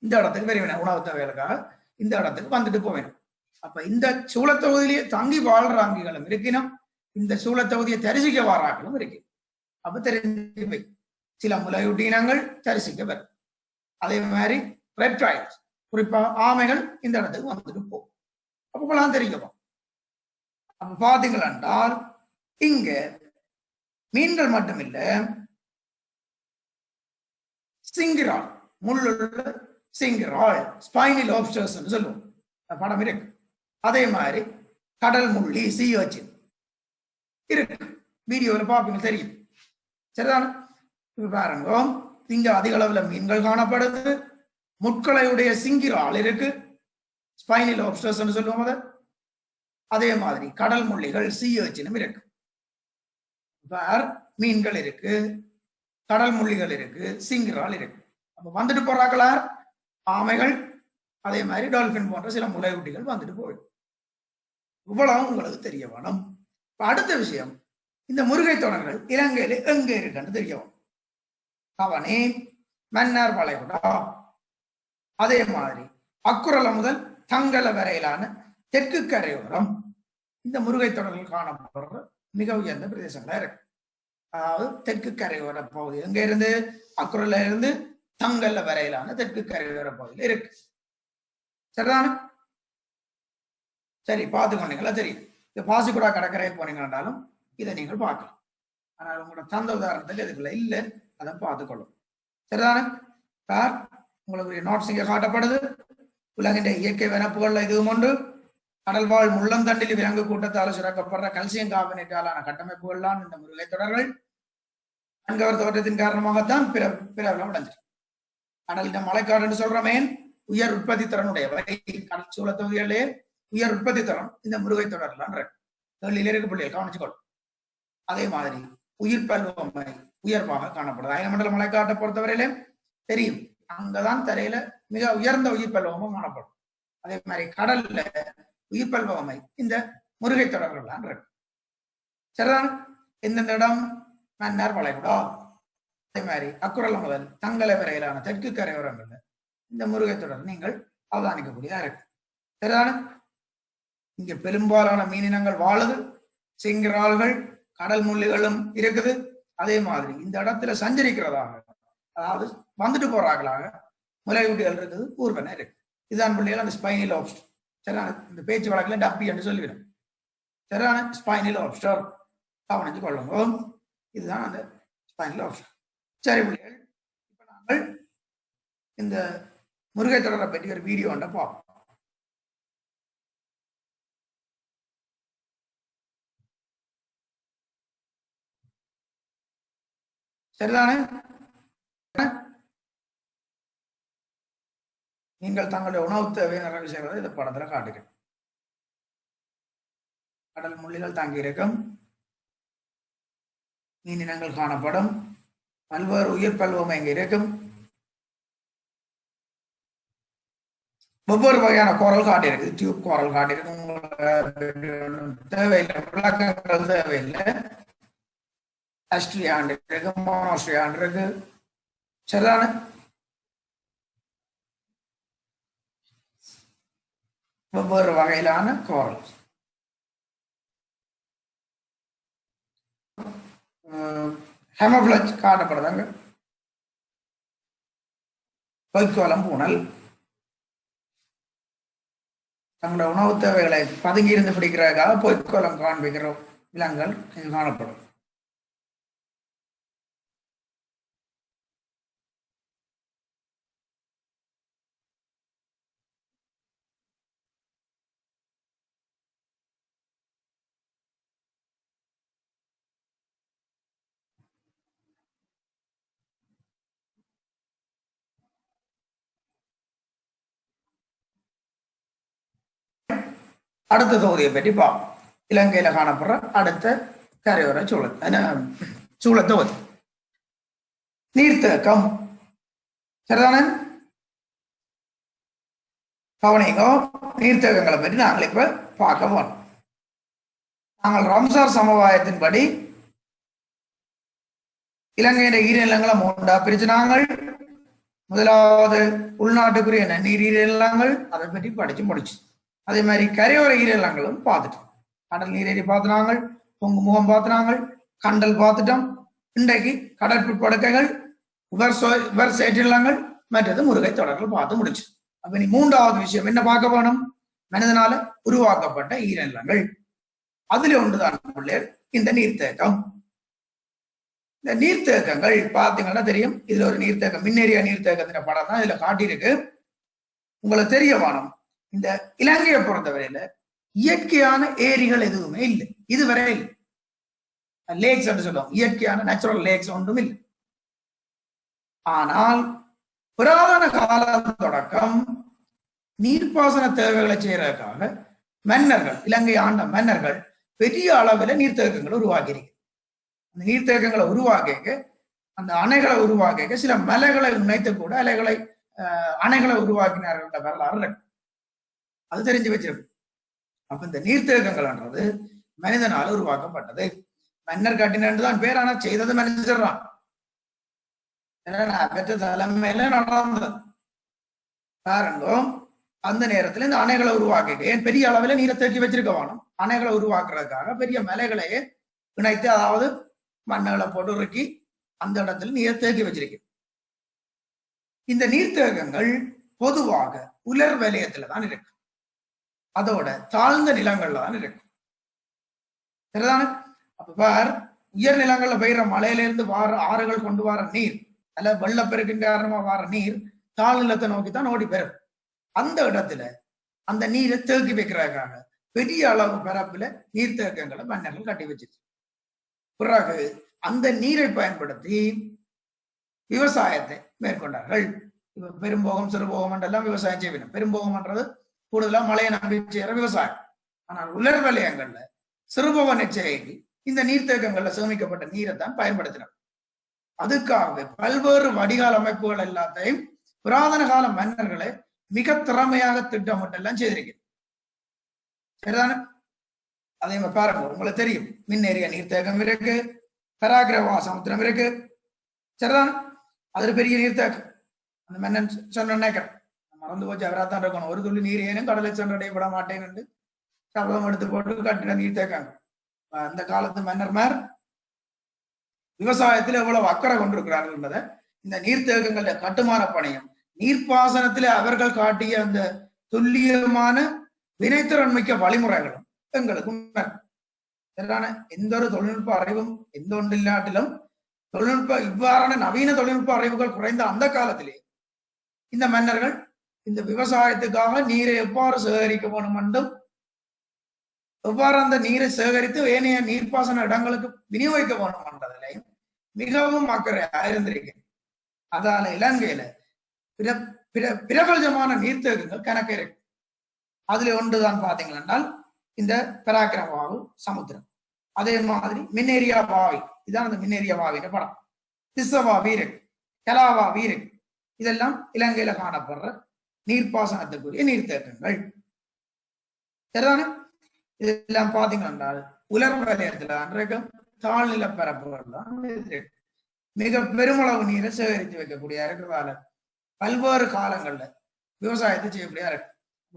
Speaker 1: இந்த இடத்துக்கு வருவேன், உணவு தேவைகளுக்காக இந்த இடத்துக்கு வந்துட்டு போவேன். அப்ப இந்த சூழத்தொகுதியிலேயே தங்கி வாழ்ற அங்கிகளும் இருக்கணும், இந்த சூழத்தொகுதியை தரிசிக்க வாராக்களும் இருக்கு. அப்ப தெரிஞ்சு சில முலையூட்டி இனங்கள் தரிசிக்க வரும். அதே மாதிரி ரெப்டைல்ஸ், குறிப்பா ஆமைகள் இந்த இடத்துக்கு வந்துட்டு போகும். அப்பெல்லாம் தெரியும். அப்ப பாத்தீங்கள் என்றால் இங்க மீன்கள் மட்டுமில்ல, சிங்கிரால், முள்ளுள்ள சிங்கிரால், ஸ்பைனி லாப்ஸ்டர்ஸ் சொல்லுவோம், படம் இருக்கு. அதே மாதிரி கடல் முள்ளி, சீ அர்ச்சின் இருக்கு. வீடியோவில் பார்ப்பீங்க, தெரியும். சரிதானே? பாருங்க, இங்க அதிக அளவுல மீன்கள் காணப்படுது. முட்களையுடைய சிங்கிரால் இருக்கு, ஸ்பைனி லாப்ஸ்டர்ஸ் சொல்லுவோம் அதை. அதே மாதிரி கடல் முள்ளிகள், சீ அர்ச்சினும் இருக்கு. மீன்கள் இருக்கு, கடல் முள்ளிகள் இருக்கு, சிங்கிரால் இருக்கு. அப்ப வந்துட்டு போறாங்களா ஆமைகள், அதே மாதிரி டால்பின் போன்ற சில முளைகுட்டிகள் வந்துட்டு போயிடும். இவ்வளவு உங்களுக்கு தெரிய வேணும். அடுத்த விஷயம், இந்த முருகை தொடர்கள் இலங்கையில எங்க இருக்குன்னு தெரிய வேணும். கவனி, மன்னார் வளைகுடா, அதே மாதிரி அக்குரல முதல் தங்கல வரையிலான தெற்கு கரையோரம் இந்த முருகை தொடர்கள் காணப்படுற மிக உயர்ந்த பிரதேசங்களா இருக்கு. அதாவது தெற்கு கரையோர பகுதி எங்க இருந்து, அக்குரல இருந்து தங்கல்ல வரையிலான தெற்கு கரையோர பகுதியில் இருக்கு. சரிதானே? சரி, பார்த்துக்கொண்டீங்களா? தெரியும். இந்த பாசிக்குடா கடற்கரை போனீங்கன்னாலும் இதை நீங்கள் பார்க்கலாம். ஆனால் உங்களோட தந்த உதாரணத்துக்கு இதுக்குள்ள இல்லை, அதை பார்த்துக்கொள்ளும். சரிதானே? சார், உங்களுக்கு நோட்ஸ் இங்க காட்டப்படுது. உலகின் இயற்கை வனப்புகள்ல இதுவும் ஒன்று. கடல்வாழ் முள்ளந்தண்டில் விலங்கு கூட்டத்தால் சுரக்கப்படுற கல்சியம் கார்பனேட்டாலான கட்டமைப்புகள்லாம் இந்த முருகை தொடர்கள். அங்கவர் தோற்றத்தின் காரணமாகத்தான் பிரபலம் அடைஞ்சிருக்கு. கடலின் மழைக்காடு என்று சொல்றமே, உயர் உற்பத்தி திறனுடையவை. கடல் சூழ தொகுதிகளிலே உயர் உற்பத்தி திறன் இந்த முருகை தொடர்லாம் இருக்கு பிள்ளைகள் கவனிச்சுக்கொள்ளும். அதே மாதிரி உயிர் பல்வமை உயர்வாக காணப்படுது. அயனமண்டல மழைக்காட்டை பொறுத்தவரையிலே தெரியும், அங்கதான் தரையில மிக உயர்ந்த உயிர் பல்வமும் காணப்படும். அதே மாதிரி கடல்ல உயிர் பல்வமை இந்த முருகை தொடர்கள்லாம் இருக்கு. சரிதான்? எந்தெந்த இடம்? மன்னார் வளைகுடா, அதே மாதிரி அக்குரல முதல் தங்கலை வரையிலான தெற்கு கரையோரங்கள்ல இந்த முருகை தொடர் நீங்கள் அவதானிக்கக்கூடியதா இருக்கு. சரிதானே? இங்க பெரும்பாலான மீனினங்கள் வாழுது. சிங்கிரால்கள், கடல் முள்ளிகளும் இருக்குது. அதே மாதிரி இந்த இடத்துல சஞ்சரிக்கிறதாக, அதாவது வந்துட்டு போறாங்களாக முளையூட்டிகள் இருக்குது, ஊர்வன இருக்கு. இதுதான் பிள்ளைகள் அந்த ஸ்பைனி லாப்ஸ்டர். சரியான இந்த பேச்சு வழக்குல டப்பி என்று சொல்லிவிடும். சரியான ஸ்பைனி லாப்ஸ்டர் கவனிச்சு கொள்ளுங்க. இதுதான் அந்த ஸ்பைனி லாப்ஸ்டர். சரி பிள்ளைகள், இப்ப நாங்கள் இந்த முருகை தொடரை பற்றி ஒரு வீடியோ ஒன்றை பார்ப்போம். சரிதானே? நீங்கள் தங்களுடைய உணவு தேவையை நிறைவு செய்வதை இந்த படத்துல காட்டுகிறேன். கடல் முள்ளிகள் தாங்கி இருக்கும், மீனினங்கள் காணப்படும், பல்வேறு உயிர் பல்வமை இங்க இருக்கும், ஒவ்வொரு வகையான கோரல் காட்டியிருக்கு. டியூப் கோரல் காட்டியிருக்கு. தேவையில்லை, விளக்கங்கள் தேவையில்லை. அஸ்ட்ரியாண்டு இருக்கு, மோனோஸ்ட்ரியாண்டு இருக்கு. சரிதானே? வெவ்வேறு வகையிலான கோரல். ஹெமப்ளஜ் காட்டப்படுதாங்க. பொய்க்கோளம் பூனல் தங்களோட உணவு தேவைகளை பதுங்கி இருந்து பிடிக்கிறதுக்காக பொய்க்கோளம் காண்பிக்கிற விலங்குகள் இங்கு காணப்படும். அடுத்த தொகுதியை பற்றி பார்ப்போம். இலங்கையில காணப்படுற அடுத்த கரையோர சூழத்தொகுதி நீர்த்தேக்கம். சரிதானே? கவனிங்க, நீர்த்தேக்கங்களை பற்றி நாங்கள் இப்ப பார்க்க போறோம். நாங்கள் ரம்சார் சமவாயத்தின்படி இலங்கையில ஈரநிலங்களை 3ஆ பிரிச்சு நாங்கள் முதலாவது உள்நாட்டுக்குரிய நன்னீர் ஈரநிலங்கள் அதை பற்றி படிச்சு முடிச்சு. அதே மாதிரி கரையோர ஈரநிலங்களும் பார்த்துட்டோம். கடல் நீரேறி பார்த்துனாங்க, பொங்கு முகம் பார்த்துனாங்க, கண்டல் பார்த்துட்டோம். இன்றைக்கு கடற்படுக்கைகள், உவர் சேற்றிலங்கள், மற்றது முருகை தொடர்கள் பார்த்து முடிச்சு. அப்ப நீ மூன்றாவது விஷயம் என்ன பார்க்க வேணும்? மனிதனால உருவாக்கப்பட்ட ஈரநிலங்கள். அதுல ஒன்றுதான் பிள்ளைகள் இந்த நீர்த்தேக்கம். இந்த நீர்த்தேக்கங்கள் பார்த்தீங்கன்னா தெரியும். இதுல ஒரு நீர்த்தேக்கம், மின்னேறிய நீர்த்தேக்கத்தின் படம் தான் இதுல காட்டியிருக்கு. உங்களுக்கு தெரிய வேணும், இந்த இலங்கையை பொறுத்தவரையில இயற்கையான ஏரிகள் எதுவுமே இல்லை இதுவரை. இல்லை லேக்ஸ் என்று சொல்லுவோம், இயற்கையான நேச்சுரல் லேக்ஸ் ஒன்றும் இல்லை. ஆனால் புராதன காலம் தொடக்கம் நீர்ப்பாசன தேவைகளை செய்யறதுக்காக மன்னர்கள், இலங்கை ஆண்ட மன்னர்கள் பெரிய அளவில் நீர்த்தேக்கங்களை உருவாக்கியிருக்கு. அந்த நீர்த்தேக்கங்களை உருவாக்க, அந்த அணைகளை உருவாக்க சில மலைகளை இணைத்து கூட அணைகளை உருவாக்கினார்கள் வரலாறு அது தெரிஞ்சு வச்சிருக்கு. அப்ப இந்த நீர்த்தேக்கங்கள்ன்றது மனிதனால் உருவாக்கப்பட்டது. மன்னர் கட்டினு தான் பேர், ஆனா செய்தது மனிதர் தான். பெற்ற தலைமையில நடந்தது பாருங்க. அந்த நேரத்துல இந்த அணைகளை உருவாக்க, ஏன் பெரிய அளவில் நீரை தேக்கி வச்சிருக்க வேணும். அணைகளை உருவாக்குறதுக்காக பெரிய மலைகளையே இணைத்து, அதாவது மண்ணுகளை போட்டு உருக்கி அந்த இடத்துல நீரை தேக்கி வச்சிருக்கு. இந்த நீர்த்தேக்கங்கள் பொதுவாக உலர் வலயத்துல தான் இருக்கு, அதோட தாழ்ந்த நிலங்கள்ல தான் இருக்கு. சரிதானே? அப்ப பார், உயர் நிலங்கள்ல பெய்கிற மலையில இருந்து வார ஆறுகள் கொண்டு வர நீர், அல்ல வெள்ளப்பெருக்கின் காரணமா வர நீர் தாழ்நிலத்தை நோக்கி தான் ஓடி பெறும். அந்த இடத்துல அந்த நீரை தேக்கி வைக்கிறதுக்காக பெரிய அளவு பரப்புல நீர்த்தேக்கங்களை மன்னர்கள் கட்டி வச்சிருச்சு. பிறகு அந்த நீரை பயன்படுத்தி விவசாயத்தை மேற்கொண்டார்கள். இப்ப பெரும்போகம், சிறுபோகம் என்றெல்லாம் விவசாயம் செய்யணும். பெரும்போகம்ன்றது கூடுதலா மழையை நம்பி செய்யற விவசாயம். ஆனால் உலர் வலயங்கள்ல சிறுபோக நிச்சயக்கு இந்த நீர்த்தேக்கங்கள்ல சேமிக்கப்பட்ட நீரை தான் பயன்படுத்தினார். அதுக்காக பல்வேறு வடிகால் அமைப்புகள் எல்லாத்தையும் புராதன கால மன்னர்களை மிக திறமையாக திட்டமிட்டெல்லாம் செய்திருக்கு. சரிதானே? அதே மாதிரி பாருங்க, உங்களுக்கு தெரியும், மின்னேறிய நீர்த்தேக்கம் இருக்கு, பராக்கிரவா சமுத்திரம் இருக்கு. சரிதானே? அது பெரிய நீர்த்தேக்கம். அந்த மன்னன் சொன்ன மறந்து போச்சு, அவராத்தான் இருக்கணும். ஒரு துள்ளி நீர் ஏனும் கடலை சென்றடைய விட மாட்டேன்னு சபதம் எடுத்து போட்டு கட்டின நீர்த்தேக்காங்க. அந்த காலத்து மன்னர்மார் விவசாயத்துல எவ்வளவு அக்கறை கொண்டிருக்கிறார்கள் என்பதை இந்த நீர்த்தேக்கங்கள கட்டுமான பணியும் நீர்ப்பாசனத்திலே அவர்கள் காட்டிய அந்த துல்லியமான வினைத்திறன் மிக்க வழிமுறைகளும் எங்களுக்கும் எந்த ஒரு தொழில்நுட்ப அறிவும் எந்த ஒன்று இல்லாட்டிலும் இவ்வாறான நவீன தொழில்நுட்ப அறிவுகள் குறைந்த அந்த காலத்திலே இந்த மன்னர்கள் இந்த விவசாயத்துக்காக நீரை எவ்வாறு சேகரிக்க வேண்டும் என்றும், எவ்வாறு அந்த நீரை சேகரித்து ஏனைய நீர்ப்பாசன இடங்களுக்கு விநியோகிக்க வேண்டும் என்றதிலையும் மிகவும் அக்கறை இருந்திருக்கு. அதால இலங்கையில பிரபலமான நீர்த்தேக்கங்கள் கணக்கு இருக்கு. அதுல ஒன்றுதான் பாத்தீங்கன்னா இந்த பராக்கிரமவாவு சமுத்திரம். அதே மாதிரி மின்னேரியா வாவி, இதான் அந்த மின்னேரியா வாவின படம். திஸ்ஸவாவி இருக்கு, கலாவாவி இருக்கு. இதெல்லாம் இலங்கையில காணப்படுற நீர்ப்பாசனத்துக்குரிய நீர்த்தேக்கங்கள். சரிதானே? இதெல்லாம் பாத்தீங்கன்னா உலர் வலயத்துல தாழ்நில பரப்புகள் தான் மிக பெருமளவு நீரை சேகரித்து வைக்கக்கூடிய இருக்கிறதால பல்வேறு காலங்கள்ல விவசாயத்தை செய்யக்கூடிய இருக்கு.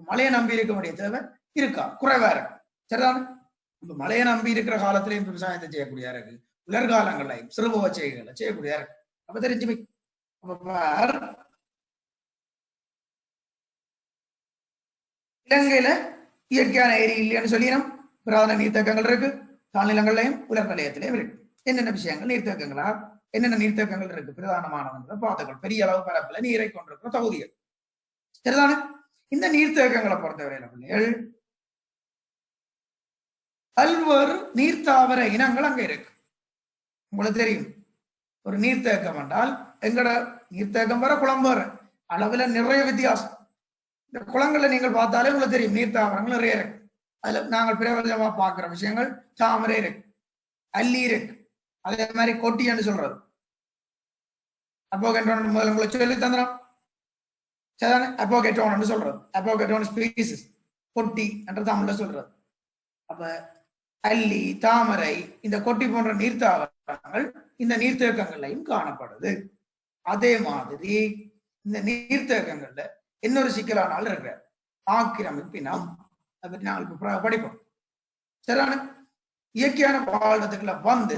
Speaker 1: மழையை நம்பி இருக்க வேண்டிய தேவை இருக்கா? குறைவா இருக்கு. சரிதானே? இப்ப மழையை நம்பி இருக்கிற காலத்திலையும் விவசாயத்தை செய்யக்கூடிய இருக்கு, உலர்காலங்கள்லையும் சிறுபோக செய்கைகளை செய்யக்கூடிய இருக்கு. அப்ப தெரிஞ்சு இலங்கையில இயற்கையான ஏரி இல்லைன்னு சொல்லினோம். புராதன நீர்த்தேக்கங்கள் இருக்கு, தாழ்நிலங்கள்லையும் உலர் வலயத்திலையும் இருக்கு. என்னென்ன விஷயங்கள் நீர்த்தேக்கங்களா, என்னென்ன நீர்த்தேக்கங்கள் இருக்கு பிரதானமானவங்க பார்த்துக்கள். பெரிய அளவு பரப்புல நீரை கொண்டிருக்கிற தொகுதிகள். சரிதானே? இந்த நீர்த்தேக்கங்களை பொறுத்தவரையில பிள்ளைகள் பல்வேறு நீர்த்தாவர இனங்கள் அங்க இருக்கு. உங்களுக்கு தெரியும், ஒரு நீர்த்தேக்கம் என்றால் எங்கட நீர்த்தேக்கம் வர குளம் வர அளவுல நிறைய வித்தியாசம். இந்த குளங்களை நீங்கள் பார்த்தாலே உங்களுக்கு தெரியும், நீர்த்தாவரங்கள் நிறைய இருக்கு. அதுல நாங்கள் பிரபலமா பார்க்கிற விஷயங்கள் தாமரை இருக்கு, அல்லி இருக்கு, அதே மாதிரி கொட்டி என்று சொல்றது. அப்போகேட்டோன் முதல்ல உங்களுக்கு சொல்லி தந்துடும். சரிதானே? அப்போகேட்டோன் சொல்றது, அப்போகேட்டோன் ஸ்பீசிஸ், கொட்டி என்று தமிழ்ல சொல்றது. அப்ப அல்லி, தாமரை, இந்த கொட்டி போன்ற நீர்த்தாவரங்கள் இந்த நீர்த்தேக்கங்கள்லையும் காணப்படுது. அதே மாதிரி இந்த நீர்த்தேக்கங்கள்ல இன்னொரு சிக்கலானால் இருக்கிற ஆக்கிரமிப்பினம், அதை பற்றி நாங்கள் இப்ப படிப்போம். சரிதானே? இயற்கையான வாழ்றதுக்குள்ள வந்து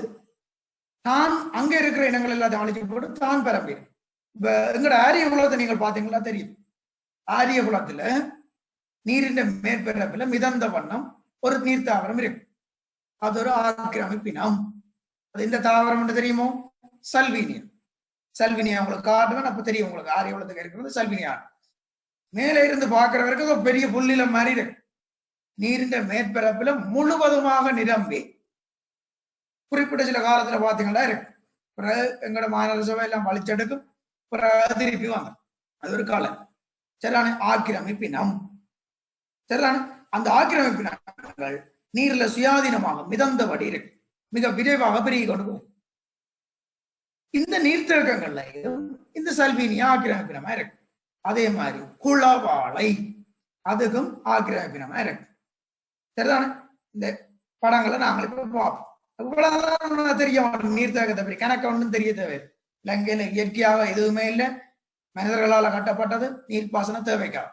Speaker 1: தான் அங்க இருக்கிற இனங்கள் எல்லாத்தையும் அழிச்சு போட்டு தான் பரம்பிடும். இப்ப எங்கட ஆரிய குலத்தை நீங்கள் பாத்தீங்களா தெரியும். ஆரிய குலத்துல நீரின் மேற்பரப்புல மிதந்த வண்ணம் ஒரு நீர் தாவரம் இருக்கு. அது ஒரு ஆக்கிரமிப்பினம். அது இந்த தாவரம் என்று தெரியுமோ? சல்வீனியம். சல்வினியா உங்களுக்கு காட்டுவேன், அப்ப தெரியும் உங்களுக்கு ஆரிய குலத்துக்கு இருக்கிறது சல்வினியா. மேல இருந்து பார்க்கிறவருக்கு பெரிய புள்ளில மாதிரி இருக்கு. நீரின் மேற்பரப்புல முழுவதுமாக நிரம்பி குறிப்பிட்ட சில காலத்துல பாத்தீங்கன்னா இருக்கு. பிறகு எங்களோட மாநகர சபை எல்லாம் வலிச்செடுக்கும், பிறகு திருப்பி வாங்க. அது ஒரு காலம். சரியான ஆக்கிரமிப்பினம். சரியான அந்த ஆக்கிரமிப்பினங்கள் நீர்ல சுயாதீனமாக மிதந்தபடி இருக்கு. மிக விரைவாக பெருகி கொண்டு போகும். இந்த நீர்த்தேக்கங்கள்ல இந்த சல்வீனியா ஆக்கிரமிப்பினமா இருக்கு. அதே மாதிரி குளவாளை அதுக்கும் ஆக்கிரமிப்பினமா இருக்கு. சரிதானே? இந்த படங்களை நாங்கள் இப்ப பார்ப்போம். இவ்வளவுதான் தெரியும். நீர்த்தேக்கத்தை பற்றி கணக்கு ஒன்றும் தெரிய தேவை. இலங்கையில இயற்கையாக எதுவுமே இல்லை. மனிதர்களால் கட்டப்பட்டது நீர்ப்பாசன தேவைக்காக.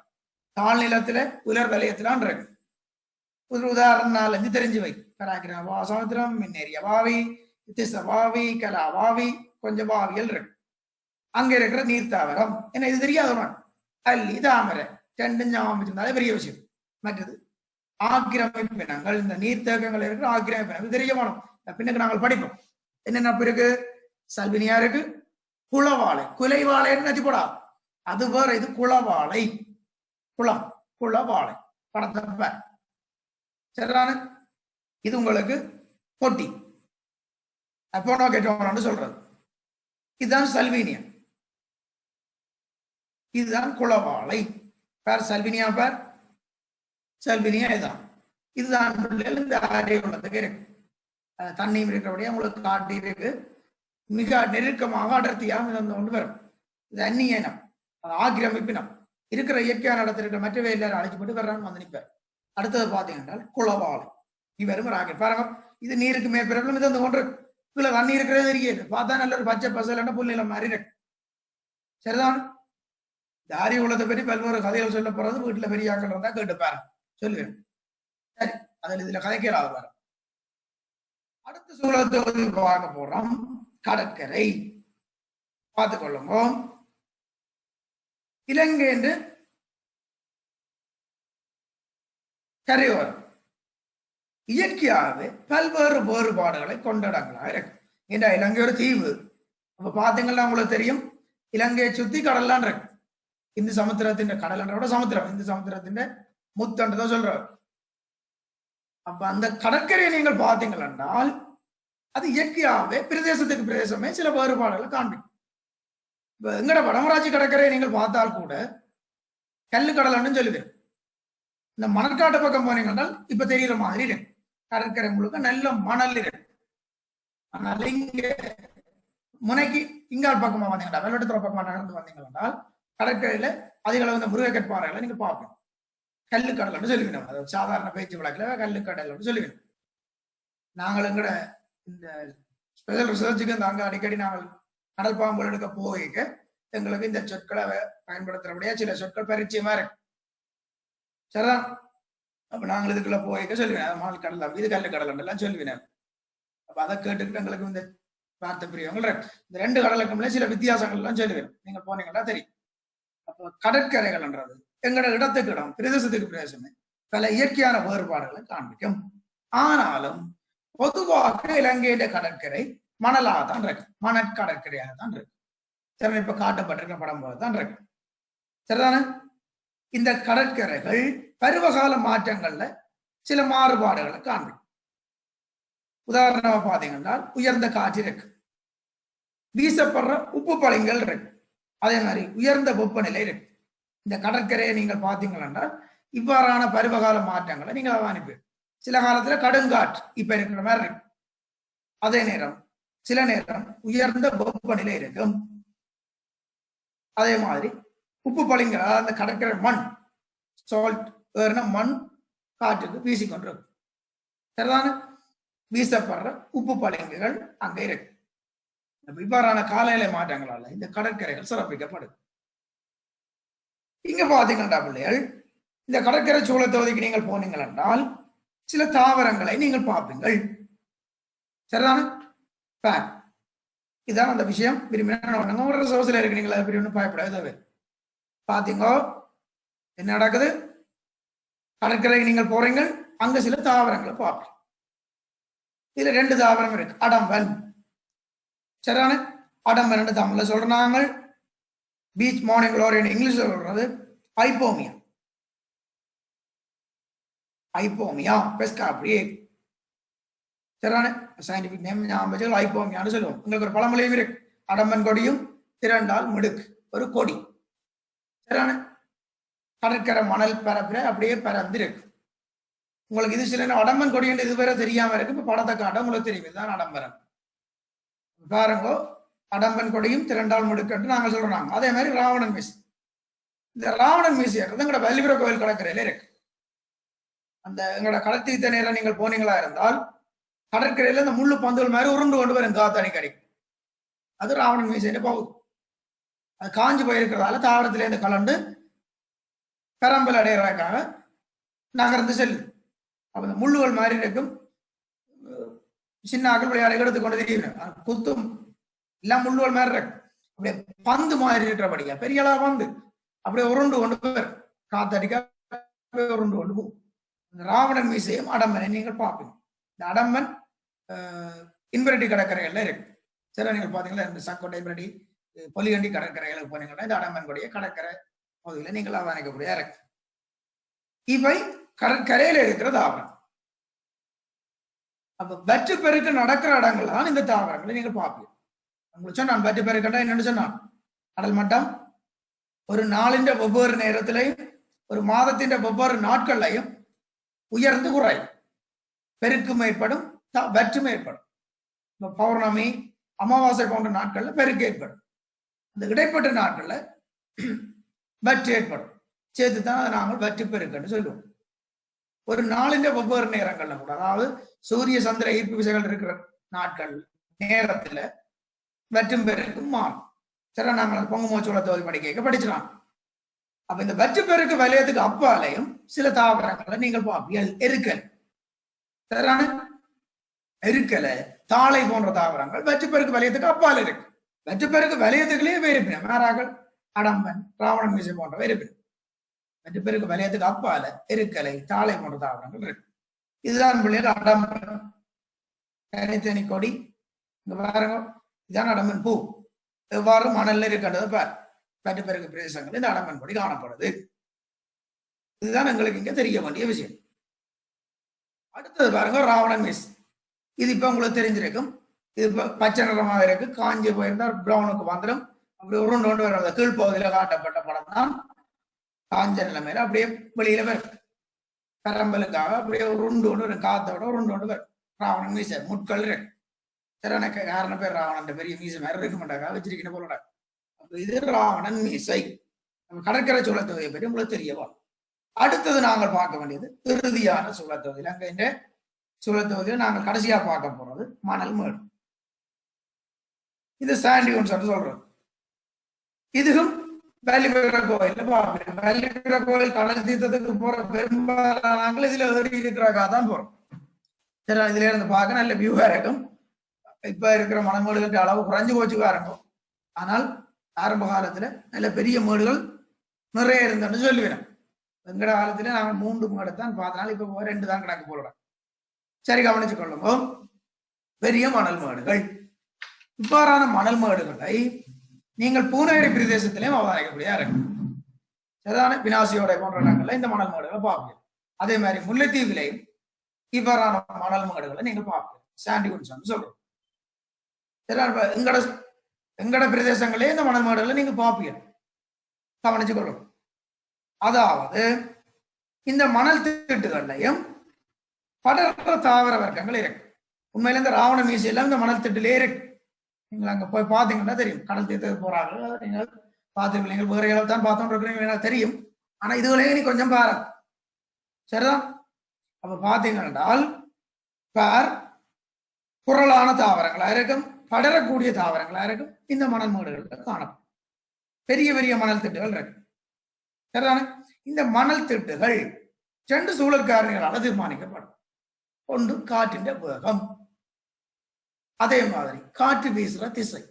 Speaker 1: தாழ்நிலத்துல உலர் வலயத்திலான் இருக்கு. ஒரு உதாரணம் 4-5 தெரிஞ்சு வை. பராக்கிரம சமுத்திரம், மின்னேறிய வாவி, திச வாவி, கலா வாவி, கொஞ்சம் வாவியல் இருக்கு. அங்க இருக்கிற நீர்த்தாவரம் என்ன இது தெரியாதவன் அல்லி தாமரை 2 ஞாபகம் வச்சிருந்தாலே பெரிய விஷயம். மற்றது ஆக்கிரமிப்பினங்கள், இந்த நீர்த்தேக்கங்கள் இருக்கிற ஆக்கிரமிப்பினங்கள் தெரிய வேணும். பின்னுக்கு நாங்கள் படிப்போம். என்னென்ன இருக்கு? சல்வினியா இருக்கு, குளவாழை, குலைவாழைன்னு நச்சு போடா, அது வேற. இது குளவாழை, குளம், குளவாழை படத்தப்ப. சரிதான? இது உங்களுக்கு பொட்டி அப்போனோ கேட்டோம்னு சொல்றது. இதுதான் சல்வீனியம், இதுதான் குளவாழை. பேர் சல்வினியா, பேர் சல்வினியா. இதுதான் இந்த ஆரிய குலத்துக்கு இருக்கு. தண்ணியும் இருக்கிறபடியா உங்களுக்கு காட்டி இருக்கு. மிக நெருக்கமாக அடர்த்தியாக மிதந்து கொண்டு வரும். இது அந்நிய இனம், ஆக்கிரமிப்பினம். இருக்கிற இயற்கையான இடத்துல இருக்கிற மற்றவை எல்லாரும் அழைச்சு போட்டு வர்றான்னு வந்து நிற்பார். அடுத்தது பார்த்தீங்கன்னா குளவாழை. இவரும் ராக்கெட் பாருங்க. இது நீருக்கு மேற்பரப்புல மிதந்து கொண்டு இருக்கு. கீழே தண்ணி இருக்கிறது தெரியாது. பார்த்தா நல்ல ஒரு பச்சை பசல புல்லில மாதிரி இருக்கு. சரிதான்? இந்த ஆரிய குலத்தை பற்றி பல்வேறு கதைகள் சொல்ல போறது வீட்டுல பெரிய ஆக்கள் இருந்தா கேட்டு பாருங்க, சொல்லுவேன். சரி, அதில் இதுல கதைக்கலாது பாருங்க. அடுத்த சூழல் பார்க்க போறோம். கடற்கரை பார்த்துக் கொள்ளுங்க. இலங்கை என்று கரையோரம் இயற்கையாகவே பல்வேறு வேறுபாடுகளை கொண்ட இடங்களாக இருக்கு. ஏன்னா இலங்கை ஒரு தீவு. அப்ப பாத்தீங்கன்னா உங்களுக்கு தெரியும், இலங்கையை சுத்தி கடல்லாம் இருக்கு. இந்து சமுத்திரத்தின் கடலோட சமுத்திரம், இந்து சமுத்திரத்தின் முத்தன்றதான் சொல்றாரு. அப்ப அந்த கடற்கரையை நீங்கள் பார்த்தீங்கள் என்றால் அது இயற்கையாகவே பிரதேசத்துக்கு பிரதேசமே சில வேறுபாடுகளை காண்பிக்கும். இப்ப எங்கட வடமராட்சி கடற்கரையை நீங்கள் பார்த்தால் கூட கல்லு கடல்னு சொல்லுவேன். இந்த மணற்காட்டு பக்கம் போனீங்கன்னா இப்ப தெரிகிற மாதிரி இருக்கு. கடற்கரை முழுக்க நல்ல மணல் இருக்கு. ஆனால் இங்க முனைக்கு இங்கால் பக்கமா வந்தீங்கன்னா, வெள்ளத்துறை பக்கமா நடந்து வந்தீங்கன்னா கடற்கரையில அதிக அளவு இந்த முருகக்கற்பாறைகளை நீங்க பார்க்கணும். கல்லு கடல்னு சொல்லுவினோம். அதாவது சாதாரண பேச்சு வழக்கில் கல்லு கடல்னு சொல்லுவினோம். நாங்கள் எங்கட இந்த ஸ்பெஷல் ரிசர்ச்சுக்கு இந்த அங்க அடிக்கடி நாங்கள் கடல் பாம்புகள் எடுக்க போக எங்களுக்கு இந்த சொற்களை பயன்படுத்துறபடியா சில சொற்கள் பரிச்சயமா இருக்கு. சரிதான்? அப்ப நாங்கள் இதுக்குள்ள போய்க்க சொல்லுவேன், மால் கடல், இது கல்லு கடல் எல்லாம் சொல்லுவேன். அப்ப அதை கேட்டுக்கிட்டு எங்களுக்கு இந்த வார்த்தை பிரியவங்கள் இருக்கு. இந்த 2 கடலுக்குள்ள சில வித்தியாசங்கள் எல்லாம் சொல்லுவேன். நீங்க போனீங்கன்னா தெரியும். அப்போ கடற்கரைகள்ன்றது எங்களோட இடத்துக்கு இடம், பிரதேசத்துக்கு பிரதேசமே பல இயற்கையான வேறுபாடுகளை காண்பிக்கும். ஆனாலும் பொதுவாக இலங்கையில கடற்கரை மணலாக தான் இருக்கு, மணற்கடற்கரையாக தான் இருக்கு. சரி, இப்ப காட்டப்பட்டிருக்க படம் போல தான் இருக்கு. சரிதானே? இந்த கடற்கரைகள் பருவகால மாற்றங்கள்ல சில மாறுபாடுகளை காண்பிக்கும். உதாரணமா பாத்தீங்கன்னா உயர்ந்த காற்று இருக்கு, வீசப்படுற உப்பு பளிங்கள் இருக்கு, அதே மாதிரி உயர்ந்த வெப்பநிலை இருக்கு. இந்த கடற்கரையை நீங்கள் பார்த்தீங்கன்னா இவ்வாறான பருவகால மாற்றங்களை நீங்கள் அவதானிப்பீங்க. சில காலத்துல கடுங்காற்று இப்ப இருக்கிற மாதிரி இருக்கு. அதே நேரம் சில நேரம் உயர்ந்த வெப்பநிலை இருக்கும். அதே மாதிரி உப்பு பளிங்கள், அந்த கடற்கரை மண், சால்ட் ஏறின மண் காற்றுக்கு வீசிக்கொண்டிருக்கும். சரிதானே? வீசப்படுற உப்பு பளிங்குகள் அங்க இருக்கு. இவ்வாறான காலநிலை மாற்றங்களால இந்த கடற்கரைகள் சிறப்பிக்கப்படுது. இங்க பாத்தீங்கன்னா பிள்ளைகள், இந்த கடற்கரை சூழத்தொகுதிக்கு நீங்கள் போனீங்கள் என்றால் சில தாவரங்களை நீங்கள் பார்ப்பீங்கள். சரிதானே? இதுதான் அந்த விஷயம். விரும்பினா ஒரு ரிசோர்ஸ்ல இருக்கு, நீங்களா ஒன்றும் பயப்படாது. பாத்தீங்கோ என்ன நடக்குது? கடற்கரைக்கு நீங்கள் போறீங்க, அங்க சில தாவரங்களை பார்ப்பீங்க. இதுல 2 தாவரம் இருக்கு. அடம்பன், சரியான அடம்பன் தமிழ்ல சொல்றாங்க. பீச் மார்னிங் குளோரி இங்கிலீஷ்ல சொல்றது ஐப்போமியா. ஐப்போமியா பெஸ்காப்ரி, சரியான சயின்டிபிக் நேம் ஞாபகம் ஐப்போமியான்னு சொல்லுவோம். உங்களுக்கு ஒரு பழமொழியும் இருக்கு, அடம்பன் கொடியும் திரண்டால் மிடுக்கு, ஒரு கொடி. சரியான கடற்கரை மணல் பரப்புற அப்படியே பறந்து இருக்கு. உங்களுக்கு இது சில அடம்பன் கொடி என்று இதுவரை தெரியாம இருக்கு. இப்ப படத்தை காட்ட உங்களுக்கு தெரியும், இதுதான் அடம்பரம். பாருங்க, அடம்பன் கொடியும் திரண்டால் மிடுக்கு நாங்க சொல்றாங்க. அதே மாதிரி ராவணன் மீசி. இந்த ராவணன் மீசியாக்கிறது எங்களோட வல்லிபுர கோயில் கடற்கரையில இருக்கு. அந்த எங்களோட கடற்தீர்த்த நேரம் நீங்கள் போனீங்களா இருந்தால் கடற்கரையில இந்த முள்ளு பந்துகள் மாதிரி உருண்டு கொண்டு வரும் காத்தாடி கிடைக்கும். அது ராவணன் மீசையில போகுது. அது காஞ்சி போயிருக்கிறதால தாவரத்தில இருந்து கலந்து பெரம்பல் அடையிறதுக்காக நகர்ந்து செல்லுது. அப்ப இந்த முள்ளுகள் மாதிரி இருக்கும். சின்ன அகல் விளையாட எடுத்துக்கொண்டு தெரியும், குத்தும் எல்லாம் முள்ளுகள் மாதிரி இருக்கு. அப்படியே பந்து மாதிரி இருக்கிறபடியா பெரிய அளவு பந்து அப்படியே உருண்டு கொண்டு போயிரு, காத்தடிக்க உருண்டு கொண்டு போகும். இந்த ராவணன் மீசையும் அடம்பனை நீங்கள் பார்ப்பீங்க. இந்த அடம்பன் இன்பரட்டி கடற்கரைகள்ல இருக்கு. சரி, நீங்கள் பாத்தீங்களா இந்த சக்கோட்டை இன்பரட்டி பொலிகண்டி கடற்கரைகளுக்கு போனீங்கன்னா இந்த அடம்பன் கூடிய கடற்கரை பகுதியில நீங்கள் அவதானிக்கக்கூடிய இருக்கு. இவை கடற்கரையில இருக்கிற தாவரம். அப்ப வெற்று பெருக்கு நடக்கிற இடங்கள் தான் இந்த தாவரங்களை நீங்கள் பார்ப்பீங்க. உங்களுக்கு சொன்னான் வெற்று பெருக்கண்டா என்னன்னு சொன்னான், கடல் மட்டம் ஒரு நாளின் ஒவ்வொரு நேரத்திலையும் ஒரு மாதத்தின் ஒவ்வொரு நாட்கள்லையும் உயர்ந்து குறையும், பெருக்கும் ஏற்படும், வெற்றும் ஏற்படும். பௌர்ணமி அமாவாசை போன்ற நாட்கள்ல பெருக்கு ஏற்படும், அந்த இடைப்பட்ட நாட்கள்ல வெற்று ஏற்படும். சேர்த்துதான் அதை நாங்கள் வெற்று பெருக்குன்னு சொல்லுவோம். ஒரு நாளின் ஒவ்வொரு நேரங்கள்ல கூட, அதாவது சூரிய சந்திர ஈர்ப்பு விசைகள் இருக்கிற நாட்கள் நேரத்துல வெற்றும் பெருக்கும் மாறும். சரி, நாங்கள் பொங்குமோச்சோள தொகுதி படிக்க படிச்சிடலாம். அப்ப இந்த வெற்று பெருக்கு வலயத்துக்கு அப்பாலையும் சில தாவரங்களை நீங்கள் பார்ப்பீர்கள். எருக்கல், சரியான எருக்கலை, தாளை போன்ற தாவரங்கள் வெற்று பெருக்கு வலயத்துக்கு அப்பால் இருக்கு. வெற்று பெருக்கு வலயத்துக்குள்ளேயே வேறுபினம் மேராக்கள், அடம்பன், ராவணன் மீசை போன்ற வேறுபினம். வெற்று பெருக்கு வலயத்துக்கு அப்பால எருக்கலை, தாளை போன்ற தாவரங்கள் இருக்கு. இதுதான் பிள்ளைகள் அடம்பன். தனித்தனி கொடி இங்க பாருங்க, இதுதான் அடம்பன் பூ. எவ்வாறு மணல்ல இருக்கின்றது பார். வெற்று பெருக்கு பிரதேசங்கள் இந்த அடம்பன் கொடி காணப்படுது. இதுதான் எங்களுக்கு இங்க தெரிய வேண்டிய விஷயம். அடுத்தது பாருங்க ராவணன் மீஸ். இது இப்ப உங்களுக்கு தெரிஞ்சிருக்கும். இது பச்சை நிறமாக இருக்கு, காஞ்சி போயிருந்தா பிரவுனுக்கு வந்துடும். அப்படி உருண்டு கொண்டு வர கீழ்ப்பகுதியில காட்டப்பட்ட படம் தான் காஞ்ச நிலைமையில அப்படியே வெளியில வரும். பெரம்பலுக்காக அப்படியே உருண்டு கொண்டு வரும், காத்தோட உருண்டு கொண்டு வரும். ராவணன் மீசை முட்கள் இருக்கு. சரி, எனக்கு காரணம் பேர் ராவணன் பெரிய மீசை மாதிரி இருக்க மாட்டாங்க, வச்சிருக்கிற போல. அப்ப இது ராவணன் மீசை. நம்ம கடற்கரை சூழத்தொகையை பற்றி உங்களுக்கு தெரியவா. அடுத்தது நாங்கள் பார்க்க வேண்டியது இறுதியான சூழத்தொகுதியில். அங்க இந்த சூழத்தொகுதியில் நாங்கள் கடைசியா பார்க்க போறது மணல் மேடு. இது சாண்டியூன்ஸ் சொல்றோம். இதுவும் வல்லிபுர கோயில் பார்ப்போம். வல்லிபுர கோயில் கடல் தீர்த்தத்துக்கு போற பெரும்பாலான நாங்கள் இதுல ஏறி இருக்கிறாக்கா தான் போறோம். சரி, இதுல இருந்து பார்க்க நல்ல வியூவா இருக்கும். இப்ப இருக்கிற மணமேடுகளுக்கு அளவு குறைஞ்சு போச்சுக்கா இருக்கும். ஆனால் ஆரம்ப காலத்துல நல்ல பெரிய மேடுகள் நிறைய இருந்தோன்னு சொல்லுவேன். எங்கட காலத்துல நாங்கள் 3 மேடு தான் பார்த்தனால இப்ப 2 தான் கிடக்கு போடுறோம். சரி, கவனிச்சு கொள்ளுங்க. பெரிய மணல் மேடுகள். இவ்வாறான மணல் மேடுகளை நீங்கள் பூனேரி பிரதேசத்திலையும் அவதானிக்கக்கூடியா இருக்கு. சரிதான பினாசியோட போன்ற இடங்கள்ல இந்த மணல் மேடுகளை பார்ப்பீங்க. அதே மாதிரி முல்லைத்தீவிலையும் இவ்வாறான மணல் மேடுகளை நீங்கள் பார்ப்பீங்க. சாண்டியூன்ஸ் சொல்றோம். எங்கட பிரதேசங்களே இந்த மணல் மேடுகளை நீங்க பார்ப்பீங்க. கவனிச்சு கொள்ளும். அதாவது இந்த மணல் திட்டுகள்லையும் படர்ற தாவர வர்க்கங்கள் இருக்கு. உண்மையில இந்த ராவண மீசையெல்லாம் இந்த மணல் திட்டுலே இருக்கு. நீங்கள் அங்க போய் பார்த்தீங்கன்னா தெரியும். கடல் தீர்த்தத்துக்கு போறாங்க, நீங்கள் பார்த்துருப்பீங்க. வேற இடத்துல தான் பார்த்தோம் இருக்கிறீங்க தெரியும். ஆனா இதுகளையும் நீ கொஞ்சம் பாரு. சரிதான்? அப்ப பாத்தீங்கன்னால் பார் குரலான தாவரங்களா இருக்கும், படரக்கூடிய தாவரங்களா இருக்கும். இந்த மணல் மேடுகள் காணப்படும். பெரிய பெரிய மணல் திட்டுகள் இருக்கு. சரிதானே? இந்த மணல் திட்டுகள் 2 சூழல் காரணிகளால் தீர்மானிக்கப்படும். ஒன்று காற்றின் வேகம், அதே மாதிரி காற்று வீசுற திசை.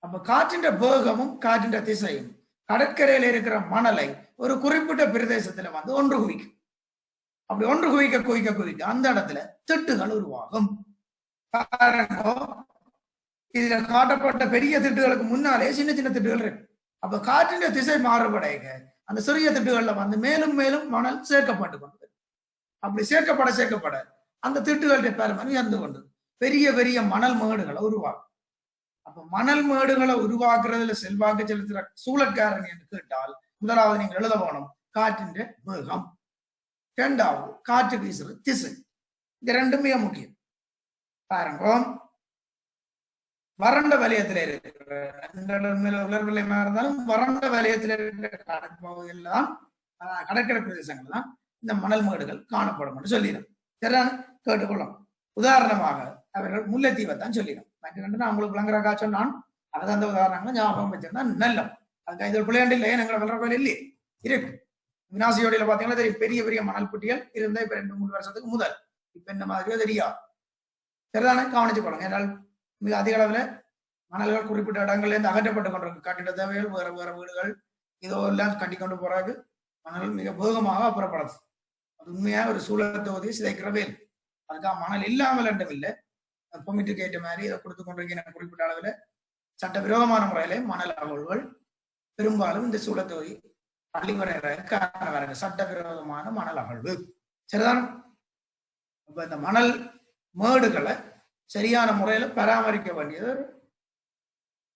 Speaker 1: அப்ப காற்றின் வேகமும் காற்றின் திசையும் கடற்கரையில இருக்கிற மணலை ஒரு குறிப்பிட்ட பிரதேசத்துல வந்து ஒன்று குவிக்கும். அப்படி ஒன்று குவிக்க அந்த இடத்துல திட்டுகள் உருவாகும். இதுல காட்டப்பட்ட பெரிய திட்டுகளுக்கு முன்னாலே சின்ன சின்ன திட்டுகள் இருக்கு. அப்ப காற்றின் திசை மாறுபடைக அந்த சிறிய திட்டுகள்ல வந்து மேலும் மேலும் மணல் சேர்க்கப்பட்டு கொண்டது. அப்படி சேர்க்கப்பட அந்த திட்டுகளுடைய பெருமன் உயர்ந்து கொண்டு பெரிய பெரிய மணல் மேடுகளை உருவாக்கும். அப்ப மணல் மேடுகளை உருவாக்குறதுல செல்வாக்கு செலுத்துற சூழற்காரன் என்று கேட்டால், முதலாவது நீங்க எழுத போனோம் காற்றின் வேகம், இரண்டாவது காற்று வீசுற திசை. இந்த ரெண்டும் மிக முக்கியம். பாருங்க, வறண்ட வலயத்தில் இருக்கிற உலர்வலயமா இருந்தாலும் வறண்ட வலயத்தில் இருக்கிற கடற்பகுதியில் தான் கடற்கரை பிரதேசங்கள் தான் இந்த மணல் மேடுகள் காணப்படும் என்று சொல்லிடும். சரியான கேட்டுக்கொள்ளும். உதாரணமாக அவர்கள் முல்லைத்தீவை தான் சொல்லிடும். மற்ற ரெண்டு நான் உங்களுக்கு விளங்குற காட்சம் நான் அதை அந்த உதாரணங்களை ஞாபகம் வச்சிருந்தா நல்லம். அதுக்கு இது விளையாண்டு இல்லையே எங்களை வளர்ற இல்லையே இருக்கு. வினாசியோடையில பாத்தீங்கன்னா தெரியும், பெரிய பெரிய மணல் புட்டிகள் இருந்தா இப்ப 2-3 வருஷத்துக்கு முதல். இப்ப என்ன மாதிரியோ தெரியாது. சரிதானே, கவனிச்சு கொள்ளுங்க. ஏன்னால் மிக அதிக அளவுல மணல்கள் குறிப்பிட்ட இடங்கள்ல இருந்து அகற்றப்பட்டு கொண்டிருக்கு. கட்டிட தேவைகள், வேற வேற வீடுகள் இதோ எல்லாம் கட்டி கொண்டு போறாங்க. மணல் மிக வேகமாக அப்புறப்படுது. அது உண்மையா ஒரு சூழல் தொகுதியை சிதைக்கிற வேல். அதுக்காக மணல் இல்லாமல் என்றும் இல்லை, பொமிட்டுக்கு ஏற்ற மாதிரி இதை கொடுத்து கொண்டிருக்கிற குறிப்பிட்ட அளவுல சட்டவிரோதமான முறையில மணல் அகழ்வுகள் பெரும்பாலும் இந்த சூழல் தொகுதி அழிவரை சட்டவிரோதமான மணல் அகழ்வு. சரிதான். இப்ப இந்த மணல் மேடுகளை சரியான முறையில பராமரிக்க வேண்டியது ஒரு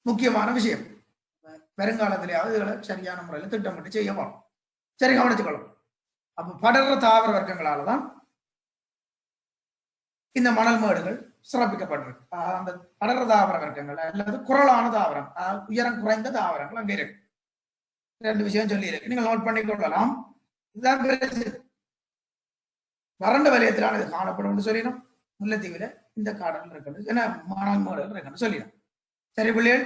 Speaker 1: முக்கியமான விஷயம். வருங்காலத்திலேயாவது இதுகளை சரியான முறையில திட்டமிட்டு செய்யப்படும். சரி, கவனிச்சுக்கணும். அப்ப படர்ற தாவர வர்க்கங்களாலதான் இந்த மணல் மேடுகள் சிறப்பிக்கப்பட்டிருக்கு. அந்த படர்ற தாவர வர்க்கங்கள் அல்லது குரலான தாவரம், உயரம் குறைந்த தாவரங்கள் அங்கே இருக்கு. 2 விஷயம் சொல்லி இருக்கு, நீங்கள் நோட் பண்ணி கொள்ளலாம். இதுதான் வறண்ட வலயத்திலான இது காணப்படும் சொல்லிடும். முல்லைத்தீவில இந்த காடல் இருக்குது, ஏன்னா மணல் மேடுகள் இருக்குன்னு சொல்லிடும். சரி பிள்ளைகள்,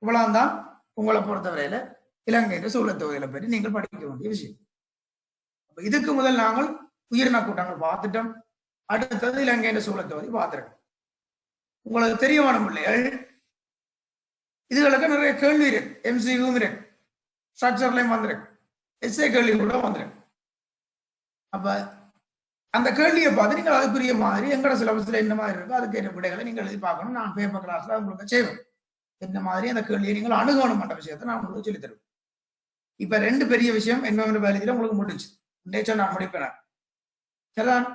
Speaker 1: இவ்வளவுதான் உங்களை பொறுத்தவரையில இலங்கையின் சூழல் தொகுதிகளை பற்றி நீங்கள் படிக்க வேண்டிய விஷயம். இதுக்கு முதல் நாங்கள் உயிரின கூட்டங்கள் பார்த்துட்டோம். அடுத்தது இலங்கையின் சூழல் தொகுதி பார்த்திருக்கோம். உங்களுக்கு தெரியமான பிள்ளைகள், இதுகளுக்கு நிறைய கேள்வி இருக்கு. MCQ இருக்கு, ஸ்ட்ரக்சர்லையும் வந்திருக்கு, எஸ்ஏ கேள்வி கூட வந்திருக்கு. அப்ப அந்த கேள்வியை பார்த்து நீங்கள் அதுக்குரிய மாதிரி எங்களோட சிலபஸ்ல என்ன மாதிரி இருக்கோ அதுக்கு விடைகளை நீங்கள் எழுதி பார்க்கணும். நான் பேப்பர் கிளாஸ்ல உங்களுக்கு செய்வேன். என்ன மாதிரி அந்த கேள்வியை நீங்கள் அணுகணும் என்ற விஷயத்தை நான் உங்களுக்கு சொல்லி தருவேன். இப்ப 2 பெரிய விஷயம் என்வரன்மெண்ட் பயாலஜில உங்களுக்கு முடிச்சு நேச்சர் நான் முடிப்பேன். சரிதான்.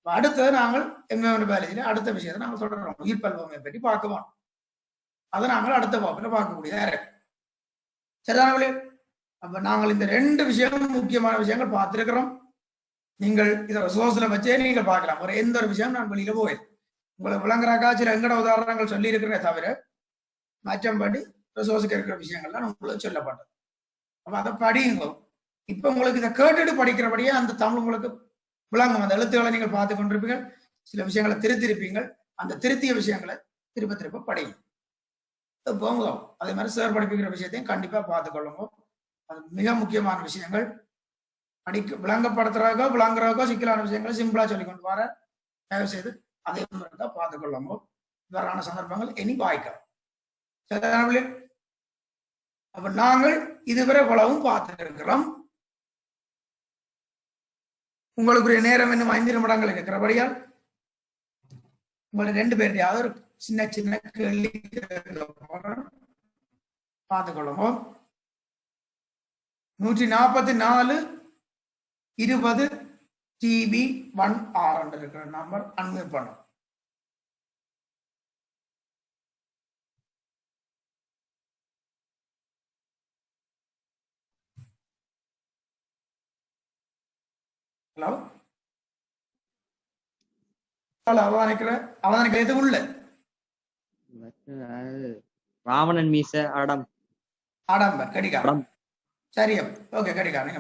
Speaker 1: அடுத்தது நாங்கள் என்வரன்மெண்ட் பயாலஜில அடுத்த விஷயத்தை நாங்கள் சொல்றோம், உயிர் பல்வகை பற்றி பார்க்குவோம். அதை நாங்கள் அடுத்த வகுப்புல பார்க்கக்கூடியதா இருக்கு. சரிதானே. அப்ப நாங்கள் இந்த 2 விஷயங்களும் முக்கியமான விஷயங்கள் பார்த்திருக்கிறோம். நீங்கள் இதை சோர்ஸ்ல வச்சே நீங்கள் பார்க்கலாம். ஒரு எந்த ஒரு விஷயம் நான் வெளியில போய் உங்களுக்கு விளங்குறாக்கா சில எங்கட உதாரணங்கள் சொல்லி இருக்கிறே தவிர மற்றபடி சோர்ஸுக்கு இருக்கிற விஷயங்கள்லாம் உங்களுக்கு சொல்லப்பட்டது. அப்ப அதை படியுங்க. இப்ப உங்களுக்கு இதை கேட்டுட்டு படிக்கிறபடியே அந்த தமிழ் உங்களுக்கு விளங்கும். அந்த எழுத்துக்களை நீங்கள் பார்த்து கொண்டிருப்பீங்க, சில விஷயங்களை திருத்திருப்பீங்கள். அந்த திருத்திய விஷயங்களை திருப்ப திருப்ப படிங்க போங்க. அதே மாதிரி சார் படிப்பிக்கிற விஷயத்தையும் கண்டிப்பா பார்த்துக்கொள்ளுங்க. அது மிக முக்கியமான விஷயங்கள். விளங்கப்படுத்துறதுக்கோ விளங்குறதுக்கோ சிக்கலான விஷயங்களை சிம்பிளா சொல்லி கொண்டு வர தயவு செய்து அதே மாதிரி தான் பார்த்துக்கொள்ளுங்க. இவ்வாறான சந்தர்ப்பங்கள் இனி வாய்க்காது. அப்ப நாங்கள் இதுவரை இவ்வளவும் பார்த்துருக்கிறோம். உங்களுக்குரிய நேரம் இன்னும் 5 நிமிடங்கள் இருக்கிறபடியால் உங்களுடைய 2 பேருடையாவது ஒரு சின்ன சின்ன கேள்வி பார்த்துக்கொள்ளுங்க. 144 20 TB1R இருக்கிற நம்பர் அன்மியூட் பண்ணும். ஹலோ, அவதானிக்கிற எது உள்ள
Speaker 2: ராவணன் மீச அடம்
Speaker 1: ஆடம்பர் கடிகாரம். சரி, ஓகே, கடிகாரம்.